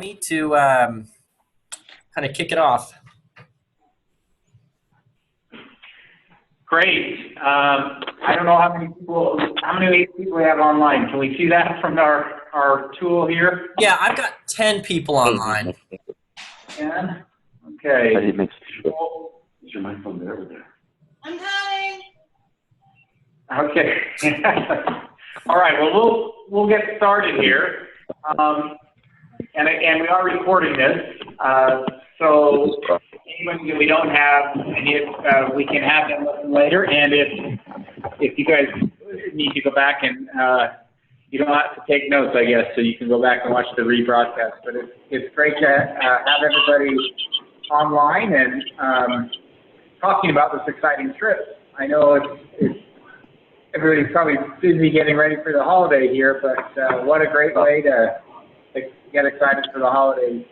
me to kind of kick it off. Great. I don't know how many people we have online. Can we see that from our tool here? Yeah, I've got 10 people online. 10? Okay. I didn't make sure. Is your microphone there or there? I'm coming. Okay. All right. Well, we'll get started here. And we are recording this. So anyone that we don't have, we can have them listen later. And if you guys need to go back and you don't have to take notes, I guess, so you can go back and watch the rebroadcast. But it's great to have everybody online and talking about this exciting trip. I know it's everybody's probably busy getting ready for the holiday here, but what a great way to get excited for the holidays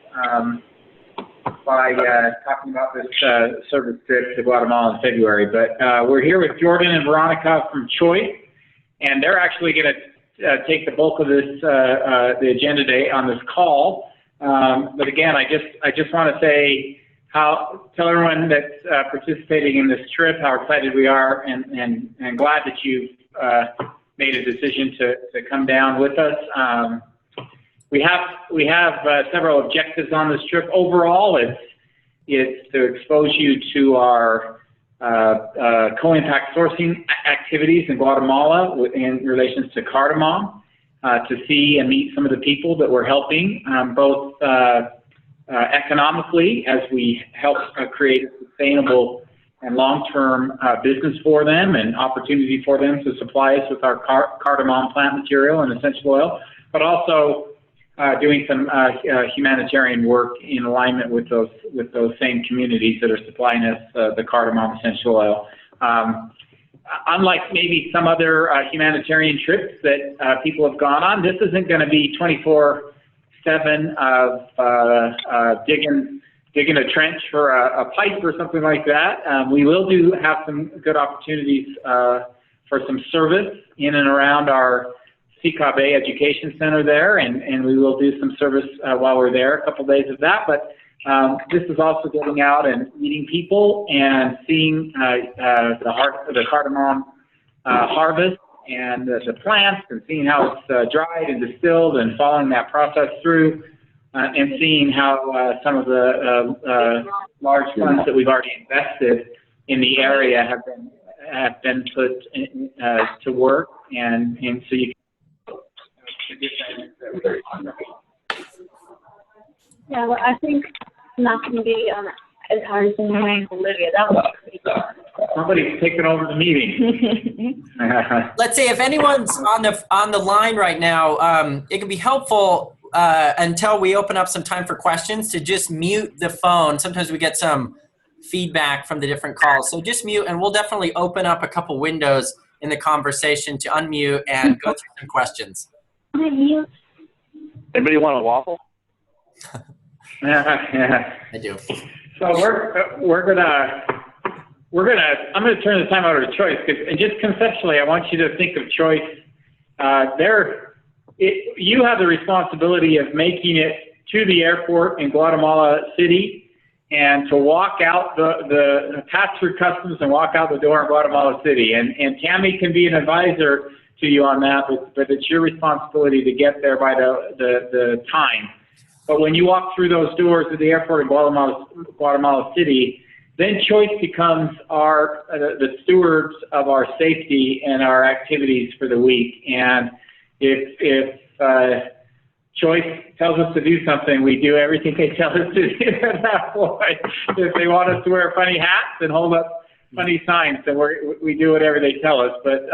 by talking about this service trip to Guatemala in February. But we're here with Jordan and Veronica from Choice, and they're actually going to take the bulk of this the agenda today on this call. But again, I just want to say tell everyone that's participating in this trip how excited we are and glad that you've made a decision to come down with us. We have several objectives on this trip. Overall, it's to expose you to our co-impact sourcing activities in Guatemala in relation to cardamom, to see and meet some of the people that we're helping, both economically as we help create a sustainable and long-term business for them and opportunity for them to supply us with our cardamom plant material and essential oil, but also doing some humanitarian work in alignment with those same communities that are supplying us the cardamom essential oil. Unlike maybe some other humanitarian trips that people have gone on, this isn't going to be 24/7 of digging a trench for a pipe or something like that. We will have some good opportunities for some service in and around our CKB Education Center there, and we will do some service while we're there, a couple days of that. But this is also getting out and meeting people and seeing the cardamom harvest and the plants, and seeing how it's dried and distilled, and following that process through, and seeing how some of the large funds that we've already invested in the area have been put to work, and so you. Yeah, well, I think not going to be as hard as Olivia. That was pretty good. Somebody's taking over the meeting. Let's say if anyone's on the line right now, it can be helpful until we open up some time for questions to just mute the phone. Sometimes we get some feedback from the different calls, so just mute, and we'll definitely open up a couple windows in the conversation to unmute and go through some questions. Anybody want a waffle? Yeah. I do. So I'm gonna turn the time over to Choice, and just conceptually, I want you to think of Choice. You have the responsibility of making it to the airport in Guatemala City, and to walk out the pass through customs and walk out the door in Guatemala City. And Tammy can be an advisor to you on that, but it's your responsibility to get there by the time. But when you walk through those doors at the airport in Guatemala City, then Choice becomes the stewards of our safety and our activities for the week. And if Choice tells us to do something, we do everything they tell us to do at that point. If they want us to wear funny hats and hold up funny signs, then we do whatever they tell us. But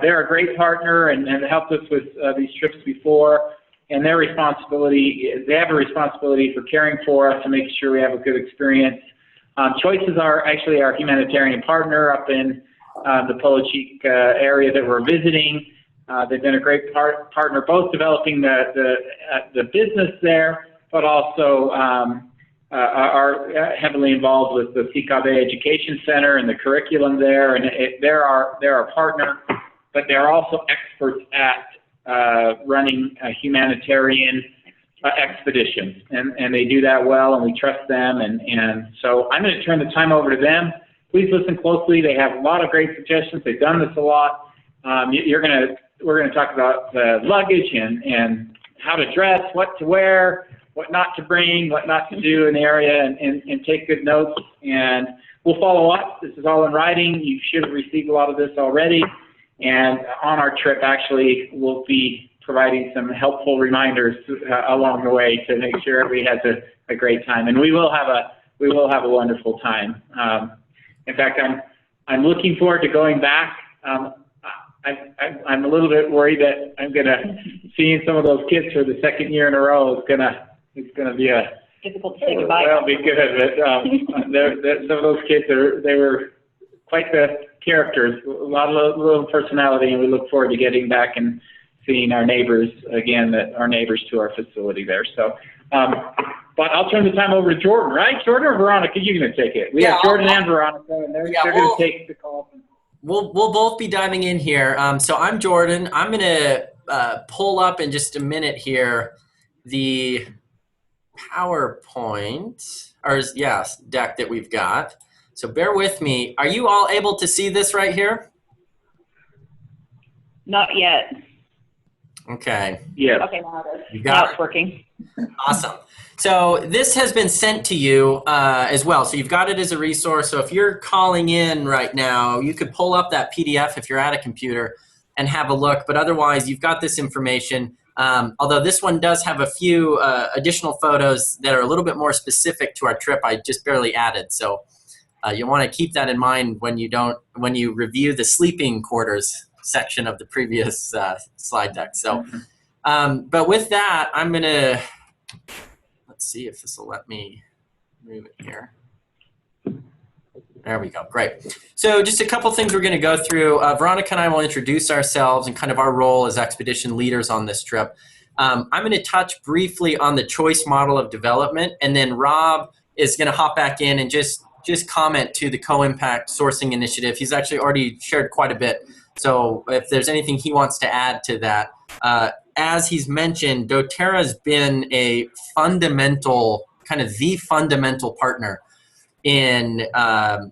they're a great partner and helped us with these trips before. And they have a responsibility for caring for us to make sure we have a good experience. Choice is actually our humanitarian partner up in the Polochic area that we're visiting. They've been a great partner, both developing the business there, but also are heavily involved with the CKB Education Center and the curriculum there. And they're our partner, but they're also experts at running humanitarian expeditions, and they do that well, and we trust them. And so I'm going to turn the time over to them. Please listen closely. They have a lot of great suggestions. They've done this a lot. We're going to talk about luggage and how to dress, what to wear, what not to bring, what not to do in the area, and take good notes. And we'll follow up. This is all in writing. You should have received a lot of this already. And on our trip, actually, we'll be providing some helpful reminders along the way to make sure everybody has a great time. And we will have a wonderful time. In fact, I'm looking forward to going back. I'm a little bit worried that I'm gonna seeing some of those kids for the second year in a row is gonna be a difficult to say goodbye. Well, be good, but some of those kids they were quite the characters, a lot of little personality, and we look forward to getting back and seeing our neighbors again, our neighbors to our facility there. So, but I'll turn the time over to Jordan, right? Jordan or Veronica? You're going to take it. We have Jordan and Veronica, and they're going to take the call. We'll both be diving in here. So I'm Jordan. I'm going to pull up in just a minute here the PowerPoint, deck that we've got. So bear with me. Are you all able to see this right here? Not yet. Okay. Yeah. Okay, now it is. You got now it. It's working. Awesome. So this has been sent to you as well. So you've got it as a resource. So if you're calling in right now, you could pull up that PDF if you're at a computer and have a look. But otherwise, you've got this information. Although this one does have a few additional photos that are a little bit more specific to our trip. I just barely added. So you want to keep that in mind when you review the sleeping quarters section of the previous slide deck. So, but with that, I'm going to, let's see if this will let me move it here. There we go. Great. So just a couple things we're going to go through. Veronica and I will introduce ourselves and kind of our role as expedition leaders on this trip. I'm going to touch briefly on the choice model of development, and then Rob is going to hop back in and just comment to the co-impact sourcing initiative. He's actually already shared quite a bit. So if there's anything he wants to add to that, as he's mentioned, doTERRA has been a fundamental, kind of the fundamental partner in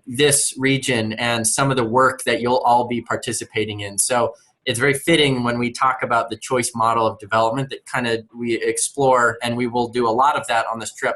this region and some of the work that you'll all be participating in. So it's very fitting when we talk about the choice model of development that kind of we explore, and we will do a lot of that on this trip,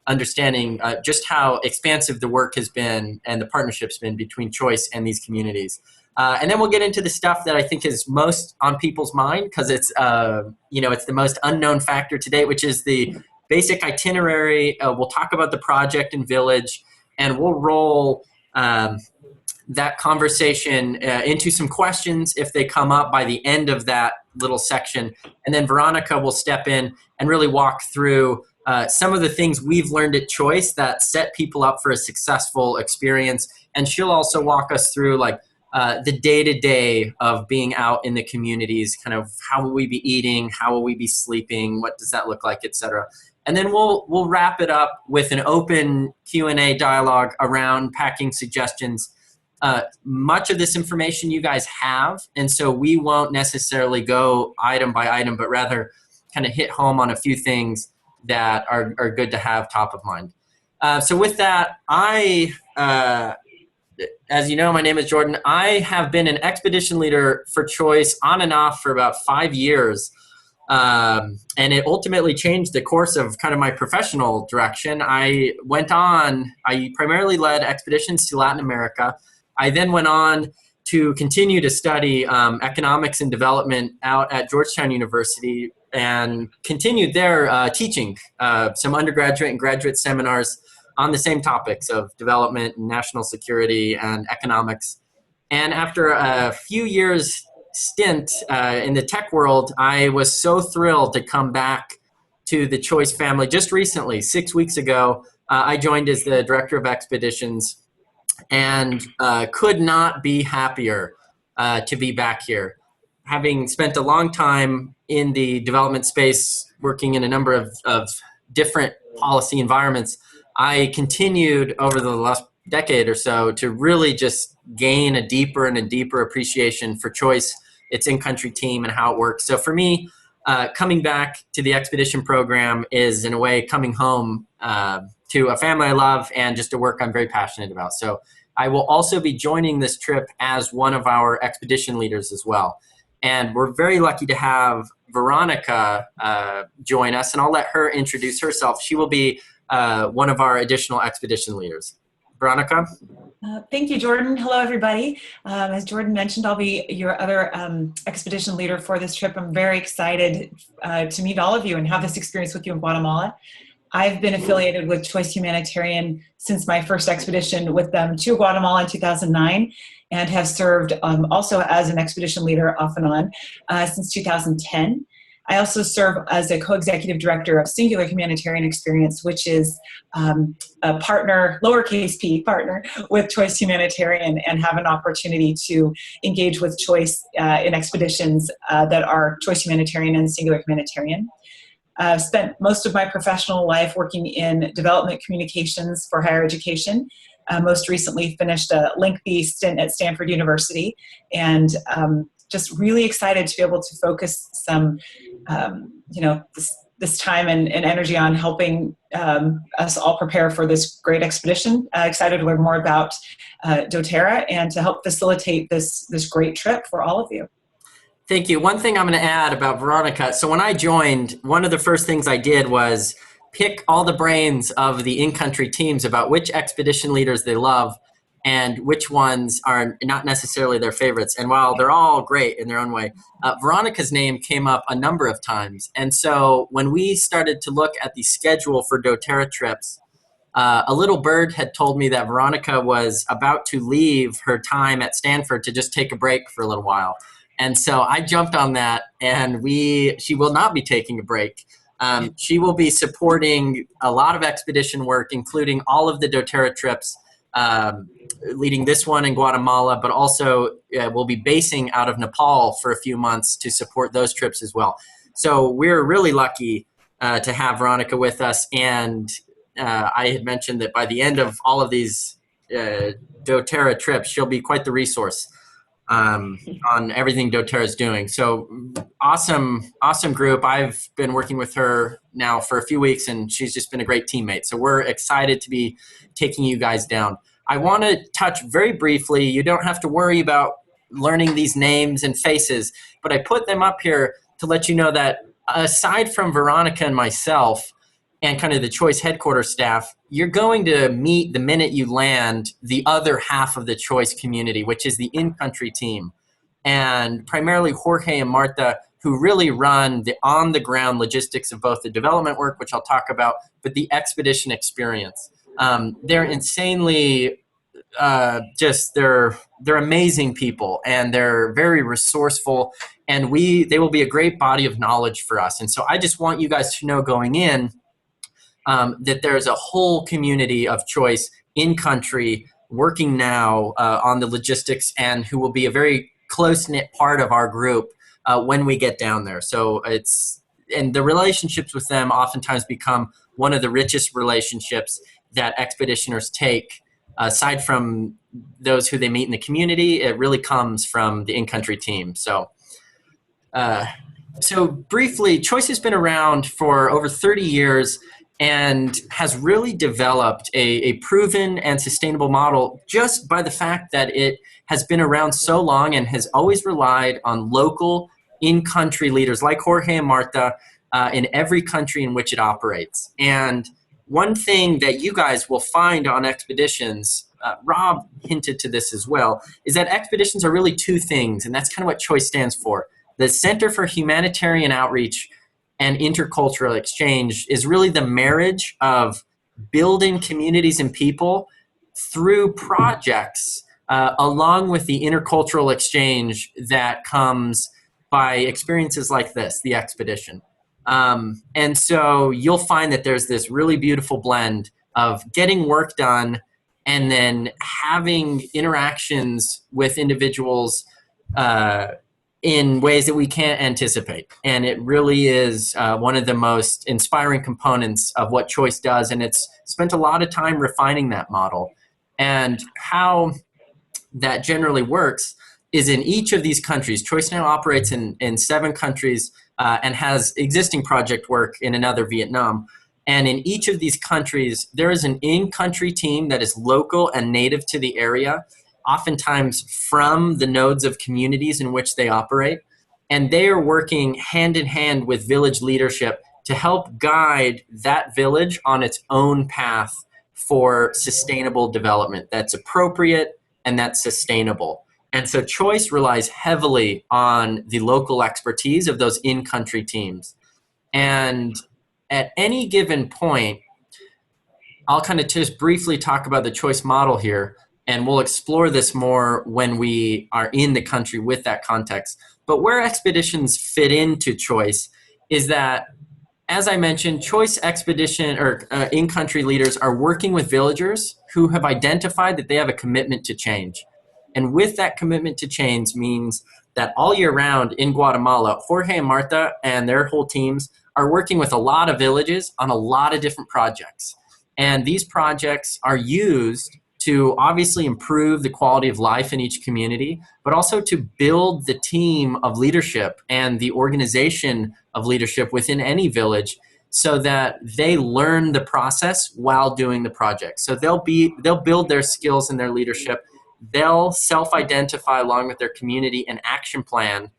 understanding just how expansive the work has been and the partnership's been between choice and these communities. And then we'll get into the stuff that I think is most on people's mind, because it's it's the most unknown factor to date, which is the basic itinerary. We'll talk about the project and village, and we'll roll that conversation into some questions if they come up by the end of that little section. And then Veronica will step in and really walk through some of the things we've learned at Choice that set people up for a successful experience. And she'll also walk us through the day-to-day of being out in the communities, kind of how will we be eating, how will we be sleeping, what does that look like, etc. And then we'll wrap it up with an open Q&A dialogue around packing suggestions. Much of this information you guys have, and so we won't necessarily go item by item, but rather kind of hit home on a few things that are good to have top of mind. So with that, as you know, my name is Jordan. I have been an expedition leader for Choice on and off for about 5 years. And it ultimately changed the course of kind of my professional direction. I primarily led expeditions to Latin America. I then went on to continue to study economics and development out at Georgetown University and continued there teaching some undergraduate and graduate seminars on the same topics of development and national security and economics. And after a few years stint in the tech world, I was so thrilled to come back to the Choice family just recently. 6 weeks ago, I joined as the director of expeditions and could not be happier to be back here. Having spent a long time in the development space, working in a number of different policy environments, I continued over the last decade or so to really just gain a deeper and a deeper appreciation for Choice, its in-country team, and how it works. So for me, coming back to the expedition program is, in a way, coming home to a family I love and just a work I'm very passionate about. So I will also be joining this trip as one of our expedition leaders as well. And we're very lucky to have Veronica join us, and I'll let her introduce herself. She will be one of our additional expedition leaders. Veronica? Thank you, Jordan. Hello, everybody. As Jordan mentioned, I'll be your other expedition leader for this trip. I'm very excited to meet all of you and have this experience with you in Guatemala. I've been affiliated with Choice Humanitarian since my first expedition with them to Guatemala in 2009, and have served also as an expedition leader off and on since 2010. I also serve as a co-executive director of Singular Humanitarian Experience, which is a partner, lowercase p partner, with Choice Humanitarian, and have an opportunity to engage with Choice in expeditions that are Choice Humanitarian and Singular Humanitarian. I've spent most of my professional life working in development communications for higher education. Most recently finished a lengthy stint at Stanford University, and just really excited to be able to focus some, this time and energy on helping us all prepare for this great expedition. Excited to learn more about DoTERRA and to help facilitate this great trip for all of you. Thank you. One thing I'm going to add about Veronica. So when I joined, one of the first things I did was pick all the brains of the in-country teams about which expedition leaders they love and which ones are not necessarily their favorites. And while they're all great in their own way, Veronica's name came up a number of times. And so when we started to look at the schedule for doTERRA trips, a little bird had told me that Veronica was about to leave her time at Stanford to just take a break for a little while. And so I jumped on that, and she will not be taking a break. She will be supporting a lot of expedition work, including all of the doTERRA trips, leading this one in Guatemala, but also we'll be basing out of Nepal for a few months to support those trips as well. So we're really lucky to have Veronica with us. And I had mentioned that by the end of all of these doTERRA trips, she'll be quite the resource on everything doTERRA is doing. So awesome group. I've been working with her now for a few weeks, and she's just been a great teammate. So we're excited to be taking you guys down. I want to touch very briefly. You don't have to worry about learning these names and faces, but I put them up here to let you know that aside from Veronica and myself and kind of the Choice headquarters staff, you're going to meet the minute you land the other half of the Choice community, which is the in-country team. And primarily Jorge and Marta, who really run the on-the-ground logistics of both the development work, which I'll talk about, but the expedition experience. They're insanely, they're amazing people, and they're very resourceful, and they will be a great body of knowledge for us. And so I just want you guys to know going in that there's a whole community of Choice in country working now on the logistics, and who will be a very close-knit part of our group when we get down there. So and the relationships with them oftentimes become one of the richest relationships that expeditioners take. Aside from those who they meet in the community, it really comes from the in-country team. So briefly, Choice has been around for over 30 years and has really developed a proven and sustainable model just by the fact that it has been around so long and has always relied on local in-country leaders like Jorge and Marta in every country in which it operates. And one thing that you guys will find on expeditions, Rob hinted to this as well, is that expeditions are really two things, and that's kind of what Choice stands for. The Center for Humanitarian Outreach and Intercultural Exchange is really the marriage of building communities and people through projects, along with the intercultural exchange that comes by experiences like this, the expedition. And so you'll find that there's this really beautiful blend of getting work done and then having interactions with individuals in ways that we can't anticipate. And it really is one of the most inspiring components of what Choice does. And it's spent a lot of time refining that model. And how that generally works is in each of these countries. Choice now operates in 7 countries. and has existing project work in another, Vietnam. And in each of these countries, there is an in-country team that is local and native to the area, oftentimes from the nodes of communities in which they operate. And they are working hand in hand with village leadership to help guide that village on its own path for sustainable development that's appropriate and that's sustainable. And so Choice relies heavily on the local expertise of those in-country teams. And at any given point, I'll kind of just briefly talk about the Choice model here, and we'll explore this more when we are in the country with that context. But where expeditions fit into Choice is that, as I mentioned, Choice expedition or in-country leaders are working with villagers who have identified that they have a commitment to change. And with that commitment to change means that all year round in Guatemala, Jorge and Marta and their whole teams are working with a lot of villages on a lot of different projects. And these projects are used to obviously improve the quality of life in each community, but also to build the team of leadership and the organization of leadership within any village so that they learn the process while doing the project. So they'll build their skills and their leadership. They'll self-identify along with their community an action plan.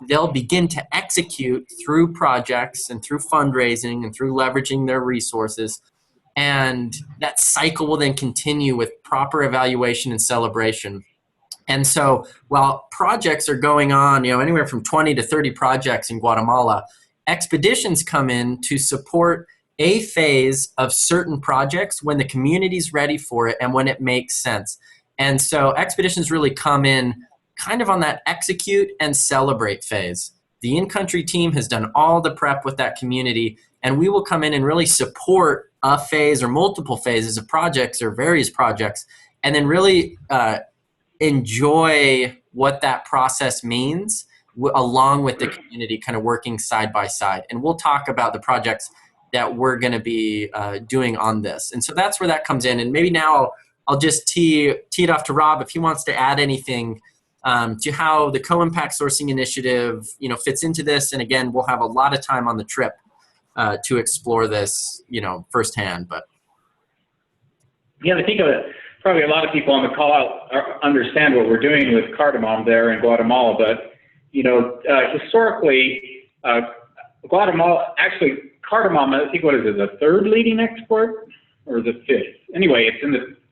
They'll begin to execute through projects and through fundraising and through leveraging their resources. And that cycle will then continue with proper evaluation and celebration. And so while projects are going on, anywhere from 20 to 30 projects in Guatemala, expeditions come in to support a phase of certain projects when the community's ready for it and when it makes sense. And so expeditions really come in kind of on that execute and celebrate phase. The in-country team has done all the prep with that community, and we will come in and really support a phase or multiple phases of projects or various projects, and then really enjoy what that process means along with the community kind of working side by side. And we'll talk about the projects that we're going to be doing on this. And so that's where that comes in. And maybe now I'll just tee it off to Rob if he wants to add anything to how the co-impact sourcing initiative fits into this. And again, we'll have a lot of time on the trip to explore this firsthand. But yeah, I think probably a lot of people on the call understand what we're doing with cardamom there in Guatemala. But historically, Guatemala actually cardamom. I think what is it, the third leading export or the fifth? Anyway,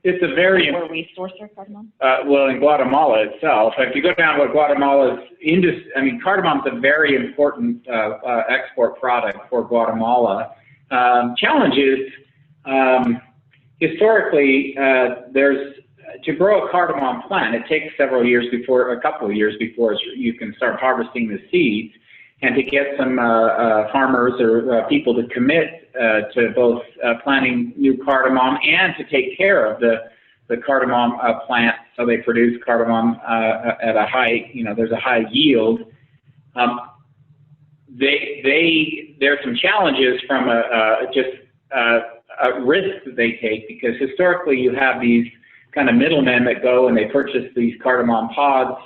it's a very Where we source our cardamom? Well, in Guatemala itself, if you go down to what Guatemala's cardamom's a very important export product for Guatemala. Challenge is, historically, to grow a cardamom plant, it takes a couple of years before you can start harvesting the seeds, and to get some farmers or people to commit to both planting new cardamom and to take care of the cardamom plant so they produce cardamom at a high, there's a high yield. There's some challenges from a risk that they take, because historically you have these kind of middlemen that go and they purchase these cardamom pods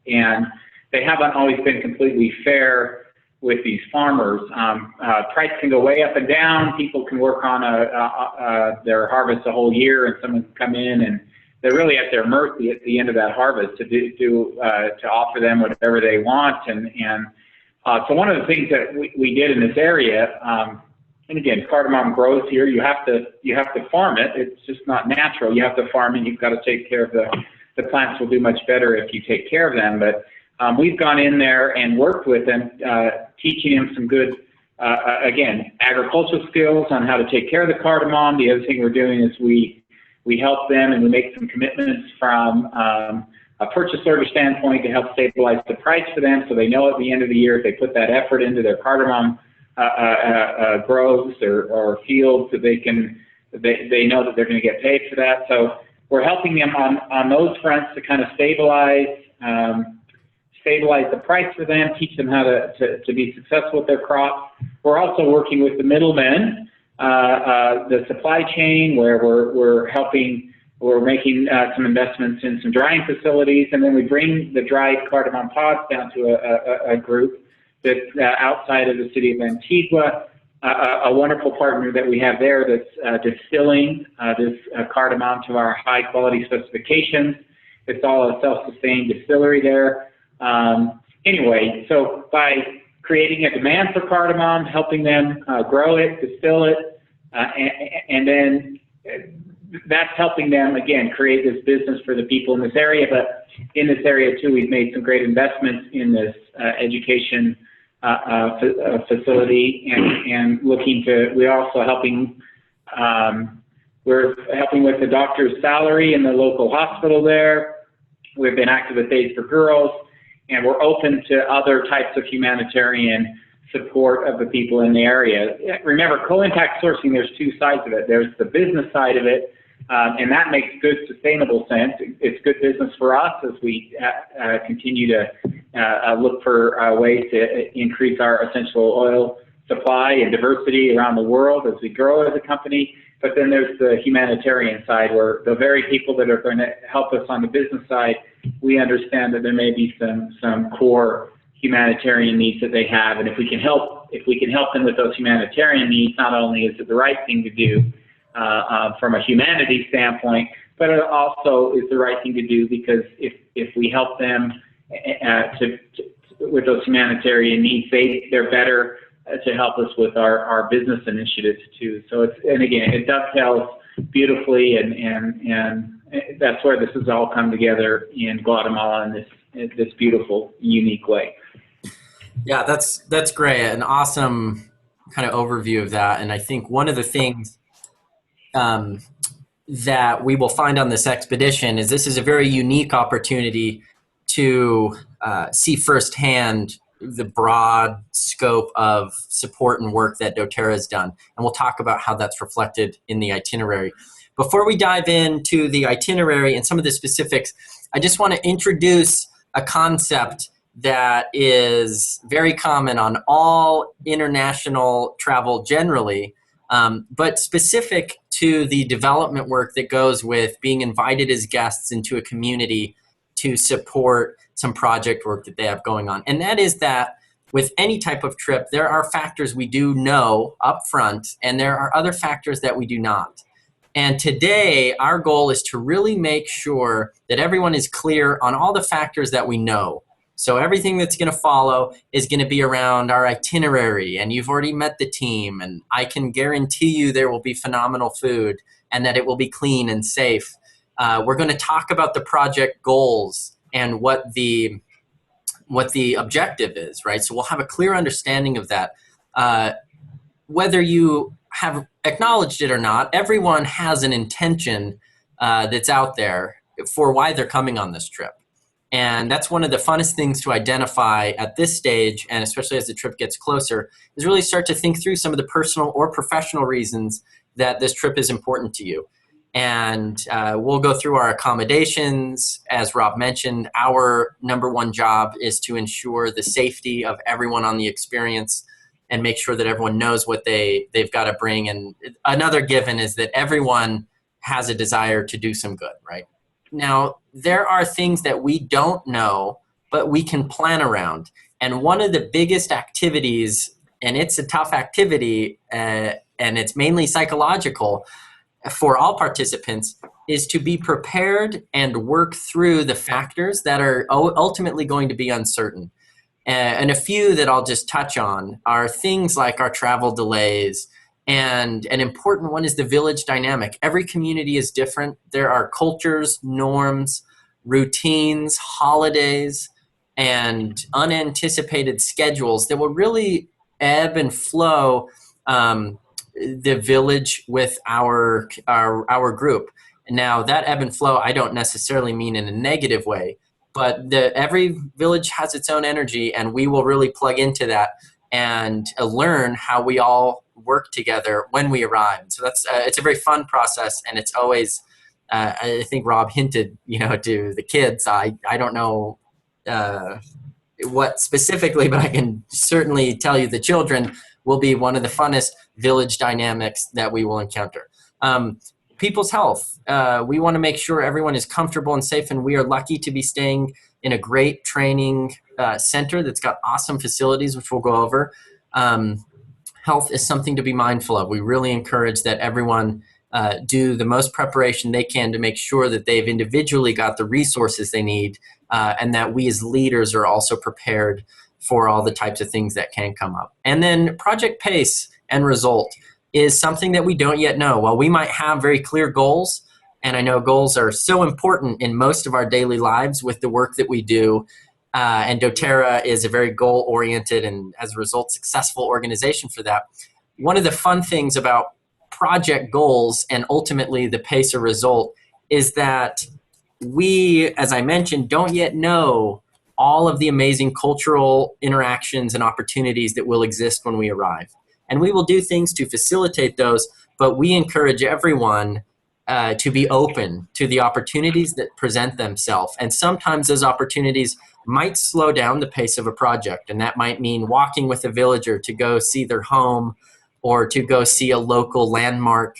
and they haven't always been completely fair with these farmers. Price can go way up and down. People can work on their harvest a whole year, and someone can come in and they're really at their mercy at the end of that harvest to offer them whatever they want. So one of the things that we did in this area, and again, cardamom grows here. You have to farm it. It's just not natural. You have to farm it. You've got to take care of the plants. Will do much better if you take care of them. But we've gone in there and worked with them, teaching them some good, again, agricultural skills on how to take care of the cardamom. The other thing we're doing is we help them and we make some commitments from a purchase order standpoint to help stabilize the price for them, so they know at the end of the year if they put that effort into their cardamom groves or fields, that they know that they're going to get paid for that. So we're helping them on those fronts to kind of stabilize the price for them, teach them how to be successful with their crop. We're also working with the middlemen, the supply chain, where we're making some investments in some drying facilities, and then we bring the dried cardamom pods down to a group that's outside of the city of Antigua. A wonderful partner that we have there that's distilling this cardamom to our high quality specifications. It's all a self-sustained distillery there. Anyway, so by creating a demand for cardamom, helping them grow it, distill it, and then that's helping them, again, create this business for the people in this area. But in this area, too, we've made some great investments in this education facility and looking to, we're also helping, we're helping with the doctor's salary in the local hospital there. We've been active with Days for Girls, and we're open to other types of humanitarian support of the people in the area. Remember, co-impact sourcing, there's two sides of it. There's the business side of it, and that makes good, sustainable sense. It's good business for us as we continue to look for ways to increase our essential oil supply and diversity around the world as we grow as a company. But then there's the humanitarian side, where the very people that are going to help us on the business side, we understand that there may be some core humanitarian needs that they have, and if we can help them with those humanitarian needs, not only is it the right thing to do from a humanity standpoint, but it also is the right thing to do because if we help them with those humanitarian needs, they're better to help us with our business initiatives too. So and again, it dovetails beautifully, and that's where this has all come together in Guatemala in this beautiful, unique way. Yeah, that's great. An awesome kind of overview of that. And I think one of the things that we will find on this expedition is this is a very unique opportunity to see firsthand the broad scope of support and work that doTERRA has done. And we'll talk about how that's reflected in the itinerary. Before we dive into the itinerary and some of the specifics, I just want to introduce a concept that is very common on all international travel generally, but specific to the development work that goes with being invited as guests into a community to support some project work that they have going on. And that is that with any type of trip, there are factors we do know up front, and there are other factors that we do not. And today, our goal is to really make sure that everyone is clear on all the factors that we know. So everything that's going to follow is going to be around our itinerary, and you've already met the team, and I can guarantee you there will be phenomenal food and that it will be clean and safe. We're going to talk about the project goals and what the objective is, right? So we'll have a clear understanding of that. Whether you have acknowledged it or not, everyone has an intention that's out there for why they're coming on this trip. And that's one of the funnest things to identify at this stage, and especially as the trip gets closer, is really start to think through some of the personal or professional reasons that this trip is important to you. And we'll go through our accommodations. As Rob mentioned, our number one job is to ensure the safety of everyone on the experience and make sure that everyone knows what they've got to bring. And another given is that everyone has a desire to do some good, right? Now, there are things that we don't know, but we can plan around. And one of the biggest activities, and it's a tough activity, and it's mainly psychological for all participants, is to be prepared and work through the factors that are ultimately going to be uncertain. And a few that I'll just touch on are things like our travel delays, and an important one is the village dynamic. Every community is different. There are cultures, norms, routines, holidays, and unanticipated schedules that will really ebb and flow the village with our group. Now, that ebb and flow, I don't necessarily mean in a negative way, but every village has its own energy, and we will really plug into that and learn how we all work together when we arrive. So that's it's a very fun process, and it's always I think Rob hinted, to the kids. I don't know what specifically, but I can certainly tell you the children will be one of the funnest village dynamics that we will encounter. People's health. We want to make sure everyone is comfortable and safe, and we are lucky to be staying in a great training center that's got awesome facilities, which we'll go over. Health is something to be mindful of. We really encourage that everyone do the most preparation they can to make sure that they've individually got the resources they need, and that we as leaders are also prepared for all the types of things that can come up. And then project pace and result is something that we don't yet know. While we might have very clear goals, and I know goals are so important in most of our daily lives with the work that we do, and doTERRA is a very goal-oriented and, as a result, successful organization for that. One of the fun things about project goals and ultimately the pace or result is that we, as I mentioned, don't yet know all of the amazing cultural interactions and opportunities that will exist when we arrive. And we will do things to facilitate those, but we encourage everyone to be open to the opportunities that present themselves. And sometimes those opportunities might slow down the pace of a project. And that might mean walking with a villager to go see their home or to go see a local landmark.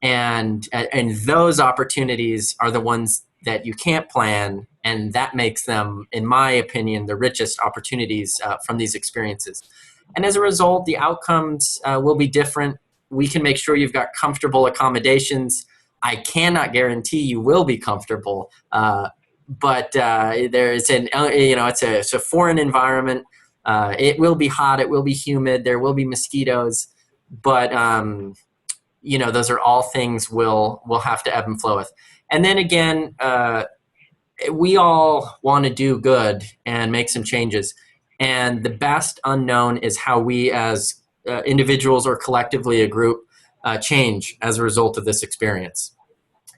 And those opportunities are the ones that you can't plan, and that makes them, in my opinion, the richest opportunities from these experiences. And as a result, the outcomes will be different. We can make sure you've got comfortable accommodations. I cannot guarantee you will be comfortable, but there's it's a foreign environment. It will be hot. It will be humid. There will be mosquitoes, but those are all things we'll have to ebb and flow with. And then again, we all want to do good and make some changes. And the best unknown is how we as individuals or collectively a group change as a result of this experience.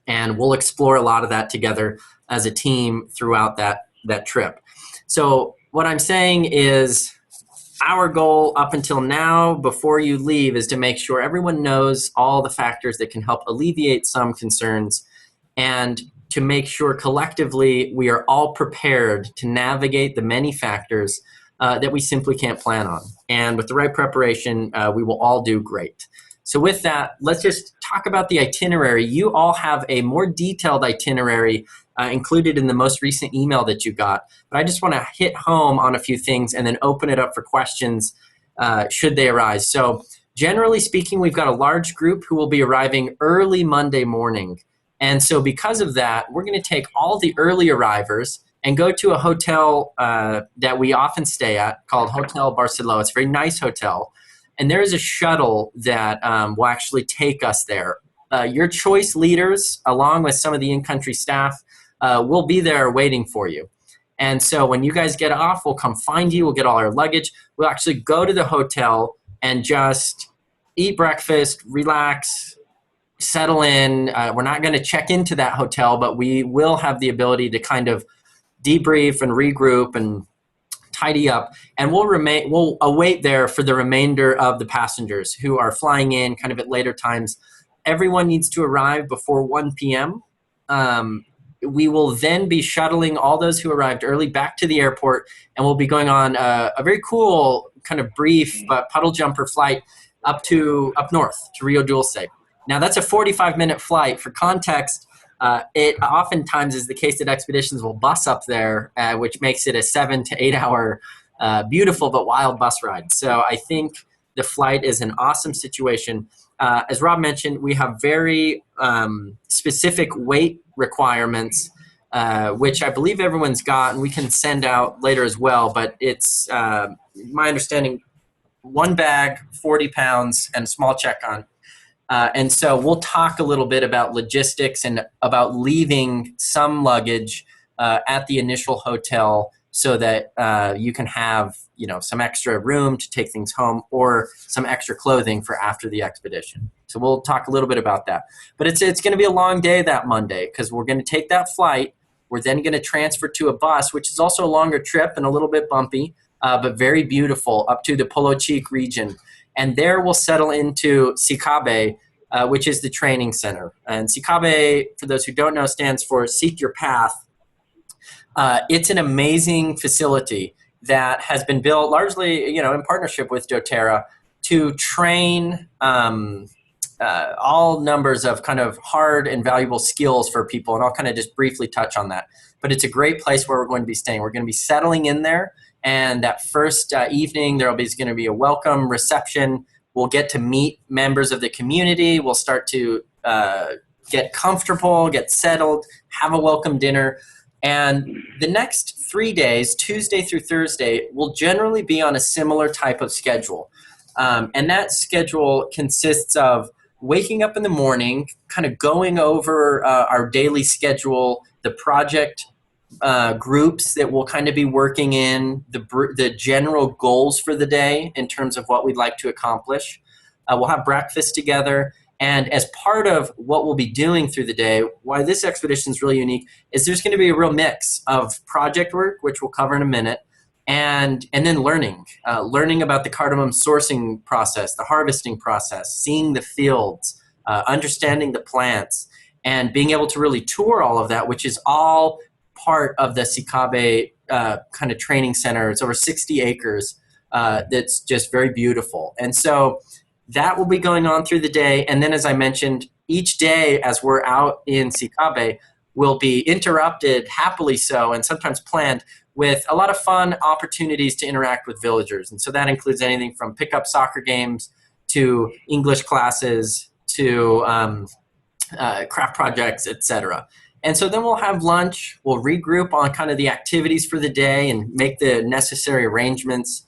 And we'll explore a lot of that together as a team throughout that trip. So what I'm saying is our goal up until now, before you leave, is to make sure everyone knows all the factors that can help alleviate some concerns, and to make sure collectively we are all prepared to navigate the many factors that we simply can't plan on. And with the right preparation, we will all do great. So with that, let's just talk about the itinerary. You all have a more detailed itinerary included in the most recent email that you got. But I just want to hit home on a few things and then open it up for questions should they arise. So generally speaking, we've got a large group who will be arriving early Monday morning. And so because of that, we're going to take all the early arrivers and go to a hotel that we often stay at called Hotel Barceló. It's a very nice hotel. And there is a shuttle that will actually take us there. Your choice leaders, along with some of the in-country staff, will be there waiting for you. And so when you guys get off, we'll come find you. We'll get all our luggage. We'll actually go to the hotel and just eat breakfast, relax, settle in. We're not going to check into that hotel, but we will have the ability to kind of debrief and regroup and tidy up, and we'll await there for the remainder of the passengers who are flying in kind of at later times. Everyone needs to arrive before 1 p.m. We will then be shuttling all those who arrived early back to the airport, and we'll be going on a very cool kind of brief but puddle jumper flight up north to Rio Dulce. Now that's a 45-minute flight. For context, it oftentimes is the case that expeditions will bus up there, which makes it a 7 to 8 hour beautiful but wild bus ride. So I think the flight is an awesome situation. As Rob mentioned, we have very specific weight requirements, which I believe everyone's got, and we can send out later as well. But it's my understanding, one bag, 40 pounds, and a small check-on. And so we'll talk a little bit about logistics and about leaving some luggage at the initial hotel so that you can have, some extra room to take things home or some extra clothing for after the expedition. So we'll talk a little bit about that. But it's going to be a long day that Monday because we're going to take that flight. We're then going to transfer to a bus, which is also a longer trip and a little bit bumpy, but very beautiful, up to the Polo Chic region. And there we'll settle into Sicabe, which is the training center. And Sicabe, for those who don't know, stands for Seek Your Path. It's an amazing facility that has been built largely, in partnership with doTERRA to train all numbers of kind of hard and valuable skills for people. And I'll kind of just briefly touch on that. But it's a great place where we're going to be staying. We're going to be settling in there And that first evening, is going to be a welcome reception. We'll get to meet members of the community. We'll start to get comfortable, get settled, have a welcome dinner. And the next 3 days, Tuesday through Thursday, will generally be on a similar type of schedule. And that schedule consists of waking up in the morning, kind of going over our daily schedule, the project groups that we'll kind of be working in, the general goals for the day in terms of what we'd like to accomplish. We'll have breakfast together. And as part of what we'll be doing through the day, why this expedition is really unique is there's going to be a real mix of project work, which we'll cover in a minute, and then learning about the cardamom sourcing process, the harvesting process, seeing the fields, understanding the plants, and being able to really tour all of that, which is all part of the Sicabe kind of training center. It's over 60 acres. That's just very beautiful. And so that will be going on through the day. And then, as I mentioned, each day as we're out in Sicabe will be interrupted, happily so, and sometimes planned, with a lot of fun opportunities to interact with villagers. And so that includes anything from pickup soccer games to English classes to craft projects, etc. And so then we'll have lunch, we'll regroup on kind of the activities for the day and make the necessary arrangements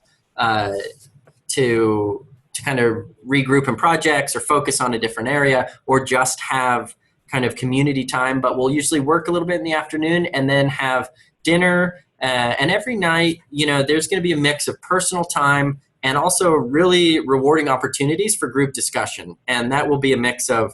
to kind of regroup in projects or focus on a different area or just have kind of community time. But we'll usually work a little bit in the afternoon and then have dinner. And every night, there's going to be a mix of personal time and also really rewarding opportunities for group discussion. And that will be a mix of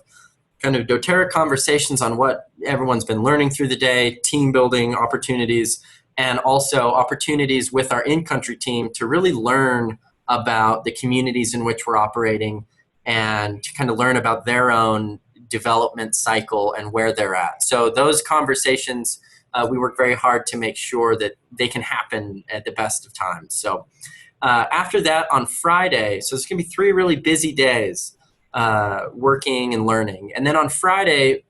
kind of doTERRA conversations on what everyone's been learning through the day, team building opportunities, and also opportunities with our in-country team to really learn about the communities in which we're operating and to kind of learn about their own development cycle and where they're at. So those conversations, we work very hard to make sure that they can happen at the best of times. So after that, on Friday, so it's going to be 3 really busy days working and learning. And then on Friday,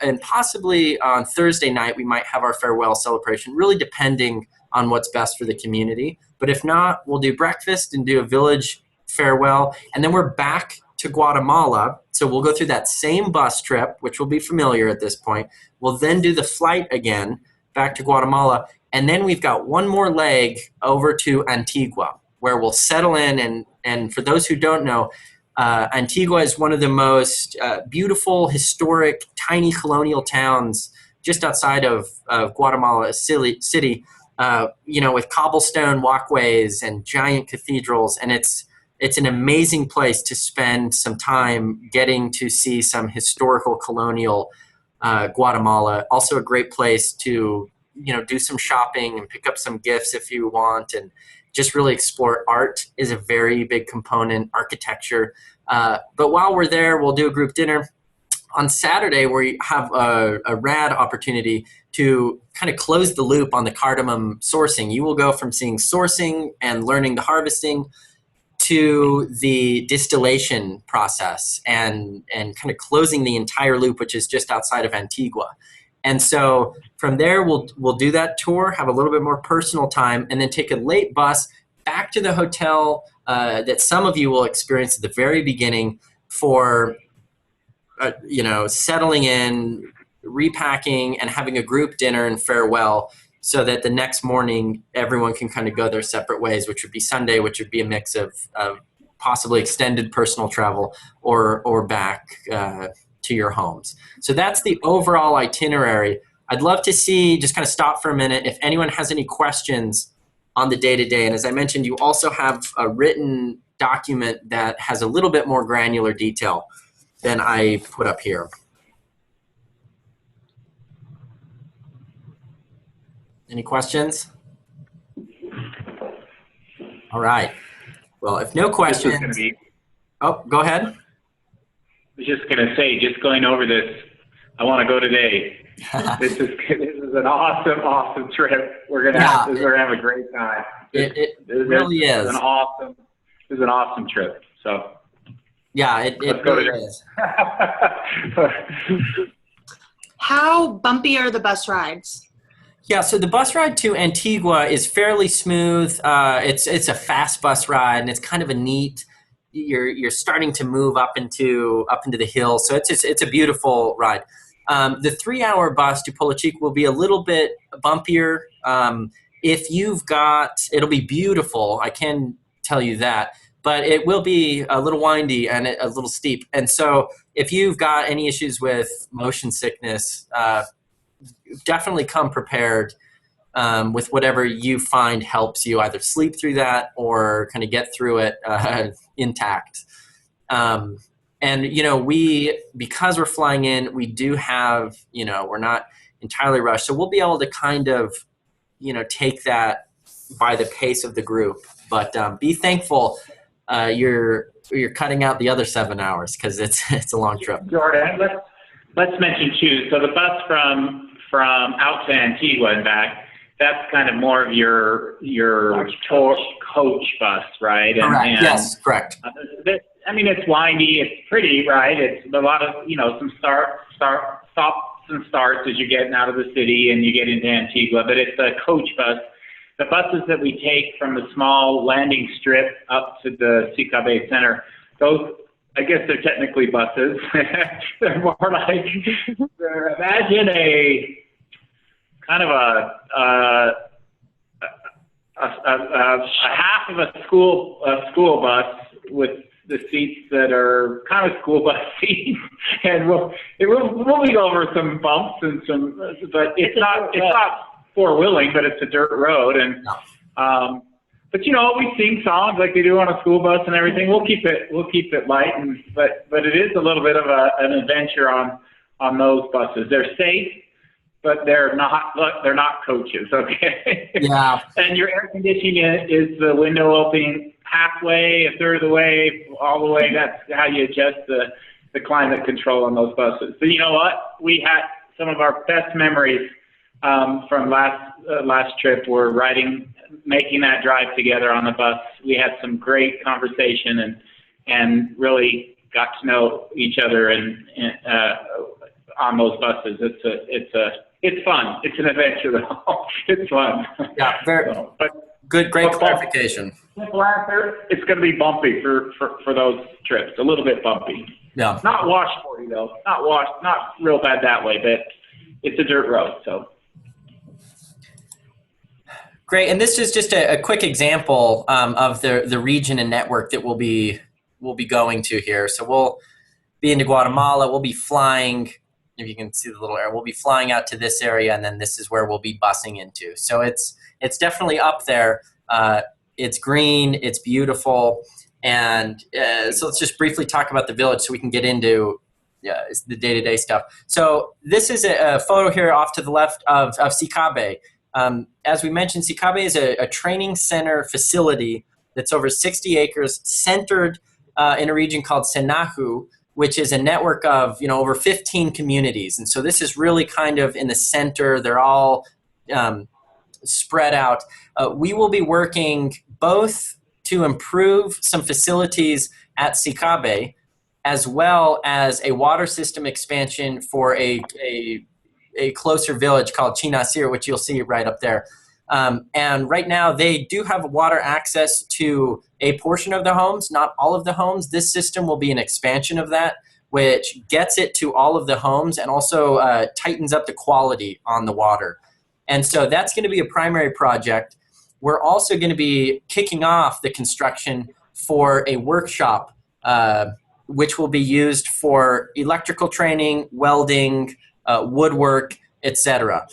and possibly on Thursday night, we might have our farewell celebration, really depending on what's best for the community. But if not, we'll do breakfast and do a village farewell. And then we're back to Guatemala. So we'll go through that same bus trip, which will be familiar at this point. We'll then do the flight again back to Guatemala. And then we've got one more leg over to Antigua, where we'll settle in. And for those who don't know, Antigua is one of the most beautiful, historic, tiny colonial towns just outside of Guatemala City, with cobblestone walkways and giant cathedrals. And it's an amazing place to spend some time getting to see some historical colonial Guatemala. Also a great place to, do some shopping and pick up some gifts if you want, and just really explore. Art is a very big component, architecture. But while we're there, we'll do a group dinner. On Saturday, we have a rad opportunity to kind of close the loop on the cardamom sourcing. You will go from seeing sourcing and learning the harvesting to the distillation process and kind of closing the entire loop, which is just outside of Antigua. And so from there, we'll do that tour, have a little bit more personal time, and then take a late bus back to the hotel that some of you will experience at the very beginning for, settling in, repacking, and having a group dinner and farewell, so that the next morning everyone can kind of go their separate ways, which would be Sunday, which would be a mix of possibly extended personal travel or back to your homes. So that's the overall itinerary. I'd love to just kind of stop for a minute if anyone has any questions on the day-to-day. And as I mentioned, you also have a written document that has a little bit more granular detail than I put up here. Any questions? All right. Well, if no questions, go ahead. I was just going to say, just going over this, I want to go today. This is an awesome trip. We're gonna have a great time. It really is. This is an awesome trip. So yeah, it really is. How bumpy are the bus rides? Yeah, so the bus ride to Antigua is fairly smooth. It's a fast bus ride, and it's kind of a neat. You're starting to move up into the hills, so it's a beautiful ride. The 3-hour bus to Polo Chico will be a little bit bumpier. If you've got, it'll be beautiful. I can tell you that, but it will be a little windy and a little steep. And so, if you've got any issues with motion sickness, definitely come prepared with whatever you find helps you either sleep through that or kind of get through it intact. And, because we're flying in, we do have, we're not entirely rushed. So we'll be able to kind of, take that by the pace of the group. But be thankful you're cutting out the other 7 hours because it's a long trip. Jordan, let's mention too. So the bus from out to Antigua and back, that's kind of more of your tour coach bus, right? Correct. Yes, correct. It's windy. It's pretty, right? It's a lot of some stops and starts as you're getting out of the city and you get into Antigua. But it's a coach bus. The buses that we take from the small landing strip up to the Sicabe Center, those, I guess they're technically buses. They're more like, imagine a kind of a half of a school bus with the seats that are kind of school bus seats, and we'll be over some bumps and some, but it's not four-wheeling, but it's a dirt road, and but we sing songs like they do on a school bus and everything. We'll keep it light, but it is a little bit of an adventure on those buses. They're safe, but they're not coaches, okay? Yeah. And your air conditioning is the window opening halfway, a third of the way, all the way. That's how you adjust the climate control on those buses. So you know what? We had some of our best memories from last trip were making that drive together on the bus. We had some great conversation and really got to know each other and on those buses. It's fun. It's an adventure though. It's fun. Yeah, great clarification. Simple answer, it's going to be bumpy for those trips. A little bit bumpy. Yeah. Not washboardy though. Not real bad that way, but it's a dirt road. So. Great, and this is just a quick example of the region and network that we'll be going to here. So we'll be into Guatemala. We'll be flying. If you can see the little area, we'll be flying out to this area, and then this is where we'll be busing into. So it's definitely up there. It's green, it's beautiful, and so let's just briefly talk about the village so we can get into the day-to-day stuff. So this is a photo here off to the left of Sicabe. As we mentioned, Sicabe is a training center facility that's over 60 acres, centered in a region called Senahu, which is a network of over 15 communities. And so this is really kind of in the center. They're all spread out. We will be working both to improve some facilities at Sicabe, as well as a water system expansion for a closer village called Chinasir, which you'll see right up there. And right now they do have water access to a portion of the homes, not all of the homes. This system will be an expansion of that, which gets it to all of the homes and also tightens up the quality on the water. And so that's going to be a primary project. We're also going to be kicking off the construction for a workshop, which will be used for electrical training, welding, woodwork, etc.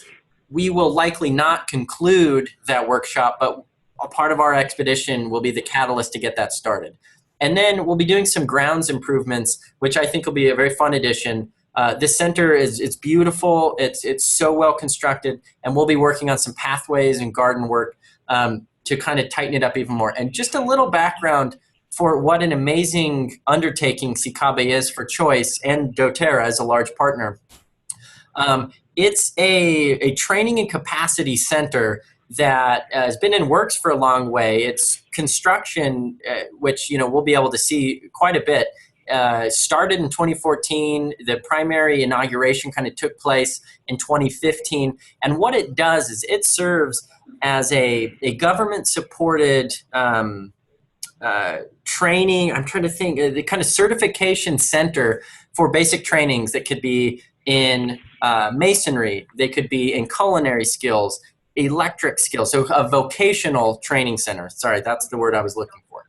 We will likely not conclude that workshop, but a part of our expedition will be the catalyst to get that started. And then we'll be doing some grounds improvements, which I think will be a very fun addition. This center it's beautiful, it's so well constructed, and we'll be working on some pathways and garden work to kind of tighten it up even more. And just a little background for what an amazing undertaking Sicabe is for Choice and DoTerRA as a large partner. It's a training and capacity center that has been in works for a long way. It's construction, which we'll be able to see quite a bit. started in 2014. The primary inauguration kind of took place in 2015. And what it does is it serves as a government-supported training. I'm trying to think, the kind of certification center for basic trainings that could be in masonry, they could be in culinary skills, electric skills, so a vocational training center. Sorry, that's the word I was looking for.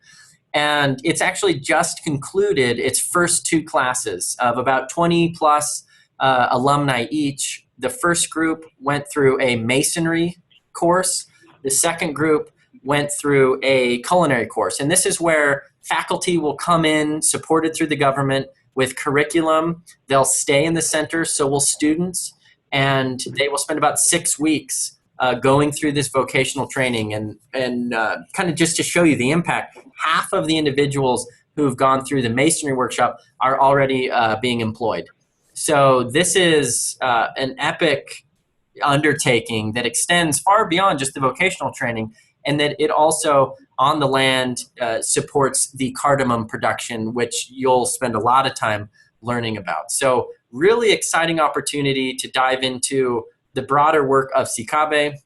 And it's actually just concluded its first 2 classes of about 20 plus alumni each. The first group went through a masonry course. The second group went through a culinary course. And this is where faculty will come in, supported through the government, with curriculum. They'll stay in the center, so will students, and they will spend about 6 weeks going through this vocational training. And kind of just to show you the impact, half of the individuals who've gone through the masonry workshop are already being employed. So this is an epic undertaking that extends far beyond just the vocational training, and that it also on the land supports the cardamom production, which you'll spend a lot of time learning about. So really exciting opportunity to dive into the broader work of Sikabe,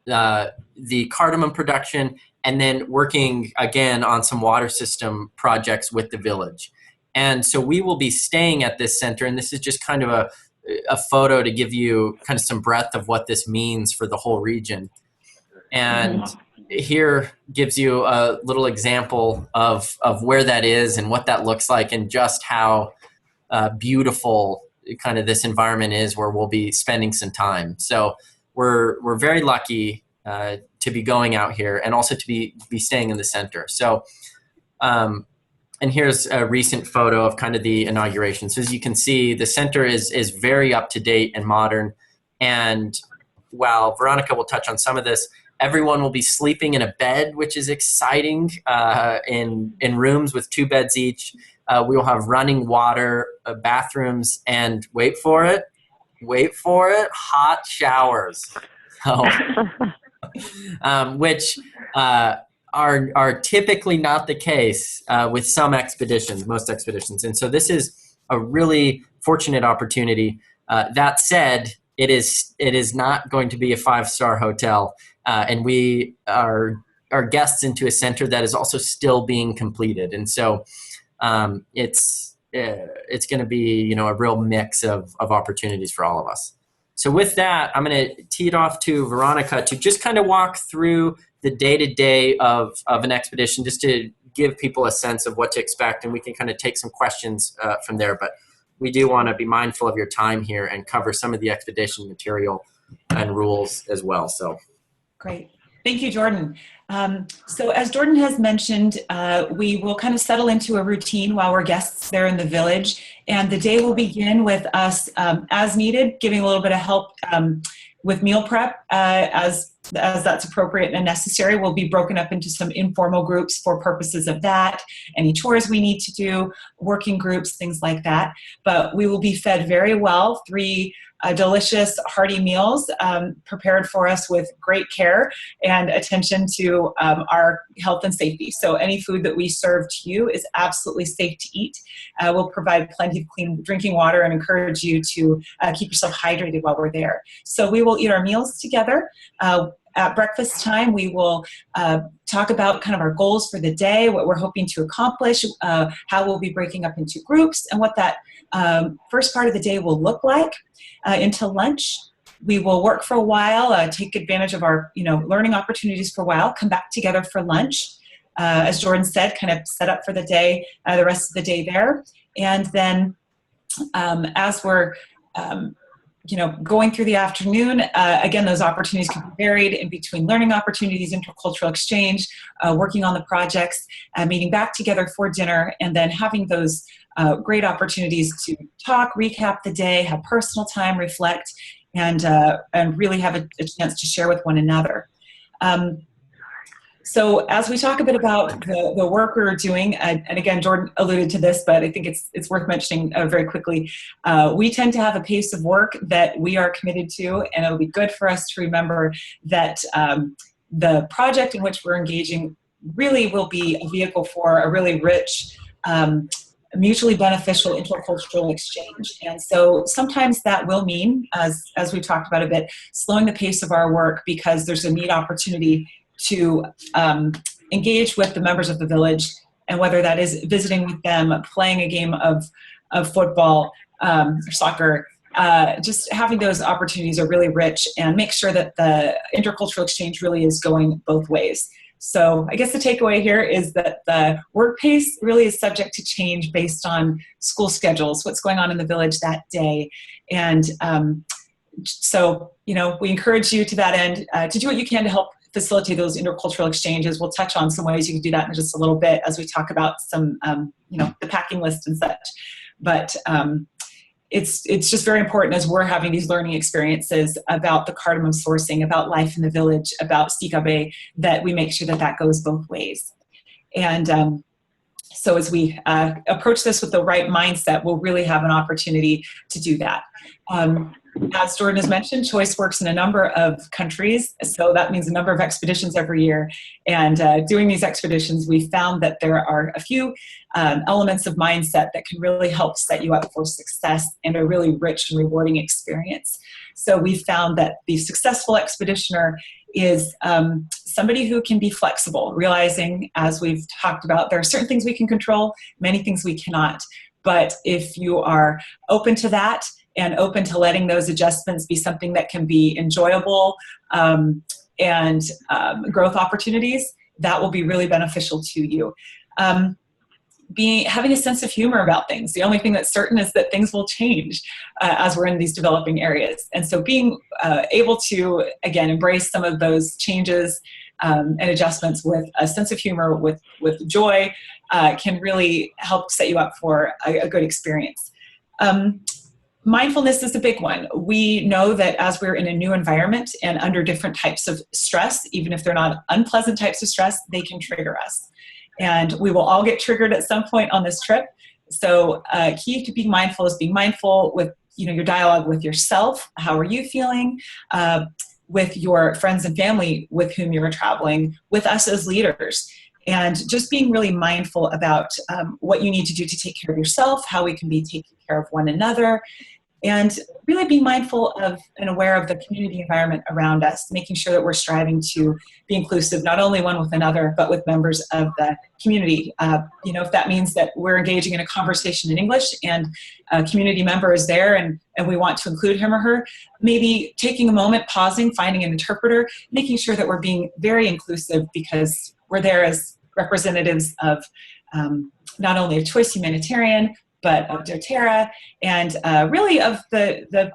the cardamom production, and then working again on some water system projects with the village. And so we will be staying at this center, and this is just kind of a photo to give you kind of some breadth of what this means for the whole region. And here gives you a little example of where that is and what that looks like, and just how beautiful kind of this environment is where we'll be spending some time. So we're very lucky to be going out here, and also to be staying in the center. So and here's a recent photo of kind of the inauguration. So as you can see, the center is very up to date and modern. And while Veronica will touch on some of this, everyone will be sleeping in a bed, which is exciting, in rooms with 2 beds each. We will have running water, bathrooms, and wait for it, hot showers. So, which are typically not the case with some expeditions, most expeditions. And so this is a really fortunate opportunity. That said, it is not going to be a 5-star hotel. And we are guests into a center that is also still being completed. And so it's going to be, a real mix of opportunities for all of us. So with that, I'm going to tee it off to Veronica to just kind of walk through the day-to-day of an expedition, just to give people a sense of what to expect, and we can kind of take some questions from there. But we do want to be mindful of your time here and cover some of the expedition material and rules as well. So great. Thank you, Jordan. So as Jordan has mentioned, we will kind of settle into a routine while we're guests there in the village. And the day will begin with us, as needed, giving a little bit of help with meal prep as that's appropriate and necessary. We'll be broken up into some informal groups for purposes of that, any chores we need to do, working groups, things like that. But we will be fed very well, 3 delicious, hearty meals prepared for us with great care and attention to our health and safety. So any food that we serve to you is absolutely safe to eat. We'll provide plenty of clean drinking water and encourage you to keep yourself hydrated while we're there. So we will eat our meals together. At breakfast time, we will talk about kind of our goals for the day, what we're hoping to accomplish, how we'll be breaking up into groups, and what that first part of the day will look like. Into lunch, we will work for a while, take advantage of our learning opportunities for a while, come back together for lunch. As Jordan said, kind of set up for the day, the rest of the day there. And then as we're going through the afternoon, again, those opportunities can be varied in between learning opportunities, intercultural exchange, working on the projects, meeting back together for dinner, and then having those great opportunities to talk, recap the day, have personal time, reflect, and really have a chance to share with one another. So as we talk a bit about the work we were doing, and again, Jordan alluded to this, but I think it's worth mentioning very quickly, we tend to have a pace of work that we are committed to, and it'll be good for us to remember that the project in which we're engaging really will be a vehicle for a really rich mutually beneficial intercultural exchange. And so sometimes that will mean, as we talked about a bit, slowing the pace of our work because there's a neat opportunity to engage with the members of the village, and whether that is visiting with them, playing a game of football or soccer, just having those opportunities are really rich, and make sure that the intercultural exchange really is going both ways. So I guess the takeaway here is that the work pace really is subject to change based on school schedules, what's going on in the village that day. And so, we encourage you to that end to do what you can to help facilitate those intercultural exchanges. We'll touch on some ways you can do that in just a little bit as we talk about some, the packing list and such. But it's just very important as we're having these learning experiences about the cardamom sourcing, about life in the village, about Stikabe, that we make sure that that goes both ways. And so as we approach this with the right mindset, we'll really have an opportunity to do that. As Jordan has mentioned, Choice works in a number of countries, so that means a number of expeditions every year. And doing these expeditions, we found that there are a few elements of mindset that can really help set you up for success and a really rich and rewarding experience. So we found that the successful expeditioner is somebody who can be flexible, realizing, as we've talked about, there are certain things we can control, many things we cannot. But if you are open to that, and open to letting those adjustments be something that can be enjoyable and growth opportunities, that will be really beneficial to you. Having a sense of humor about things. The only thing that's certain is that things will change as we're in these developing areas. And so being able to, again, embrace some of those changes and adjustments with a sense of humor, with joy, can really help set you up for a good experience. Mindfulness is a big one. We know that as we're in a new environment and under different types of stress, even if they're not unpleasant types of stress, they can trigger us. And we will all get triggered at some point on this trip. So key to being mindful is being mindful with your dialogue with yourself. How are you feeling? With your friends and family with whom you're traveling, with us as leaders. And just being really mindful about what you need to do to take care of yourself, how we can be taking care of one another, and really being mindful of and aware of the community environment around us, making sure that we're striving to be inclusive, not only one with another, but with members of the community. If that means that we're engaging in a conversation in English and a community member is there and we want to include him or her, maybe taking a moment, pausing, finding an interpreter, making sure that we're being very inclusive because we're there as representatives of not only a Choice Humanitarian, but of DoTERRA and really of the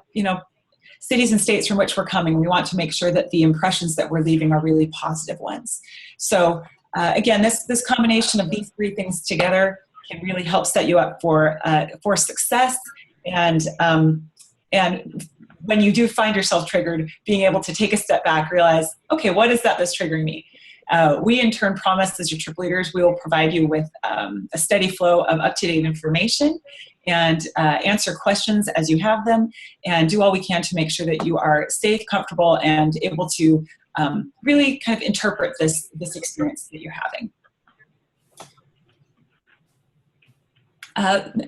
cities and states from which we're coming. We want to make sure that the impressions that we're leaving are really positive ones. So again, this combination of these three things together can really help set you up for success. And when you do find yourself triggered, being able to take a step back, realize, okay, what is that's triggering me? We in turn promise as your trip leaders, we will provide you with a steady flow of up-to-date information and answer questions as you have them and do all we can to make sure that you are safe, comfortable, and able to really kind of interpret this experience that you're having.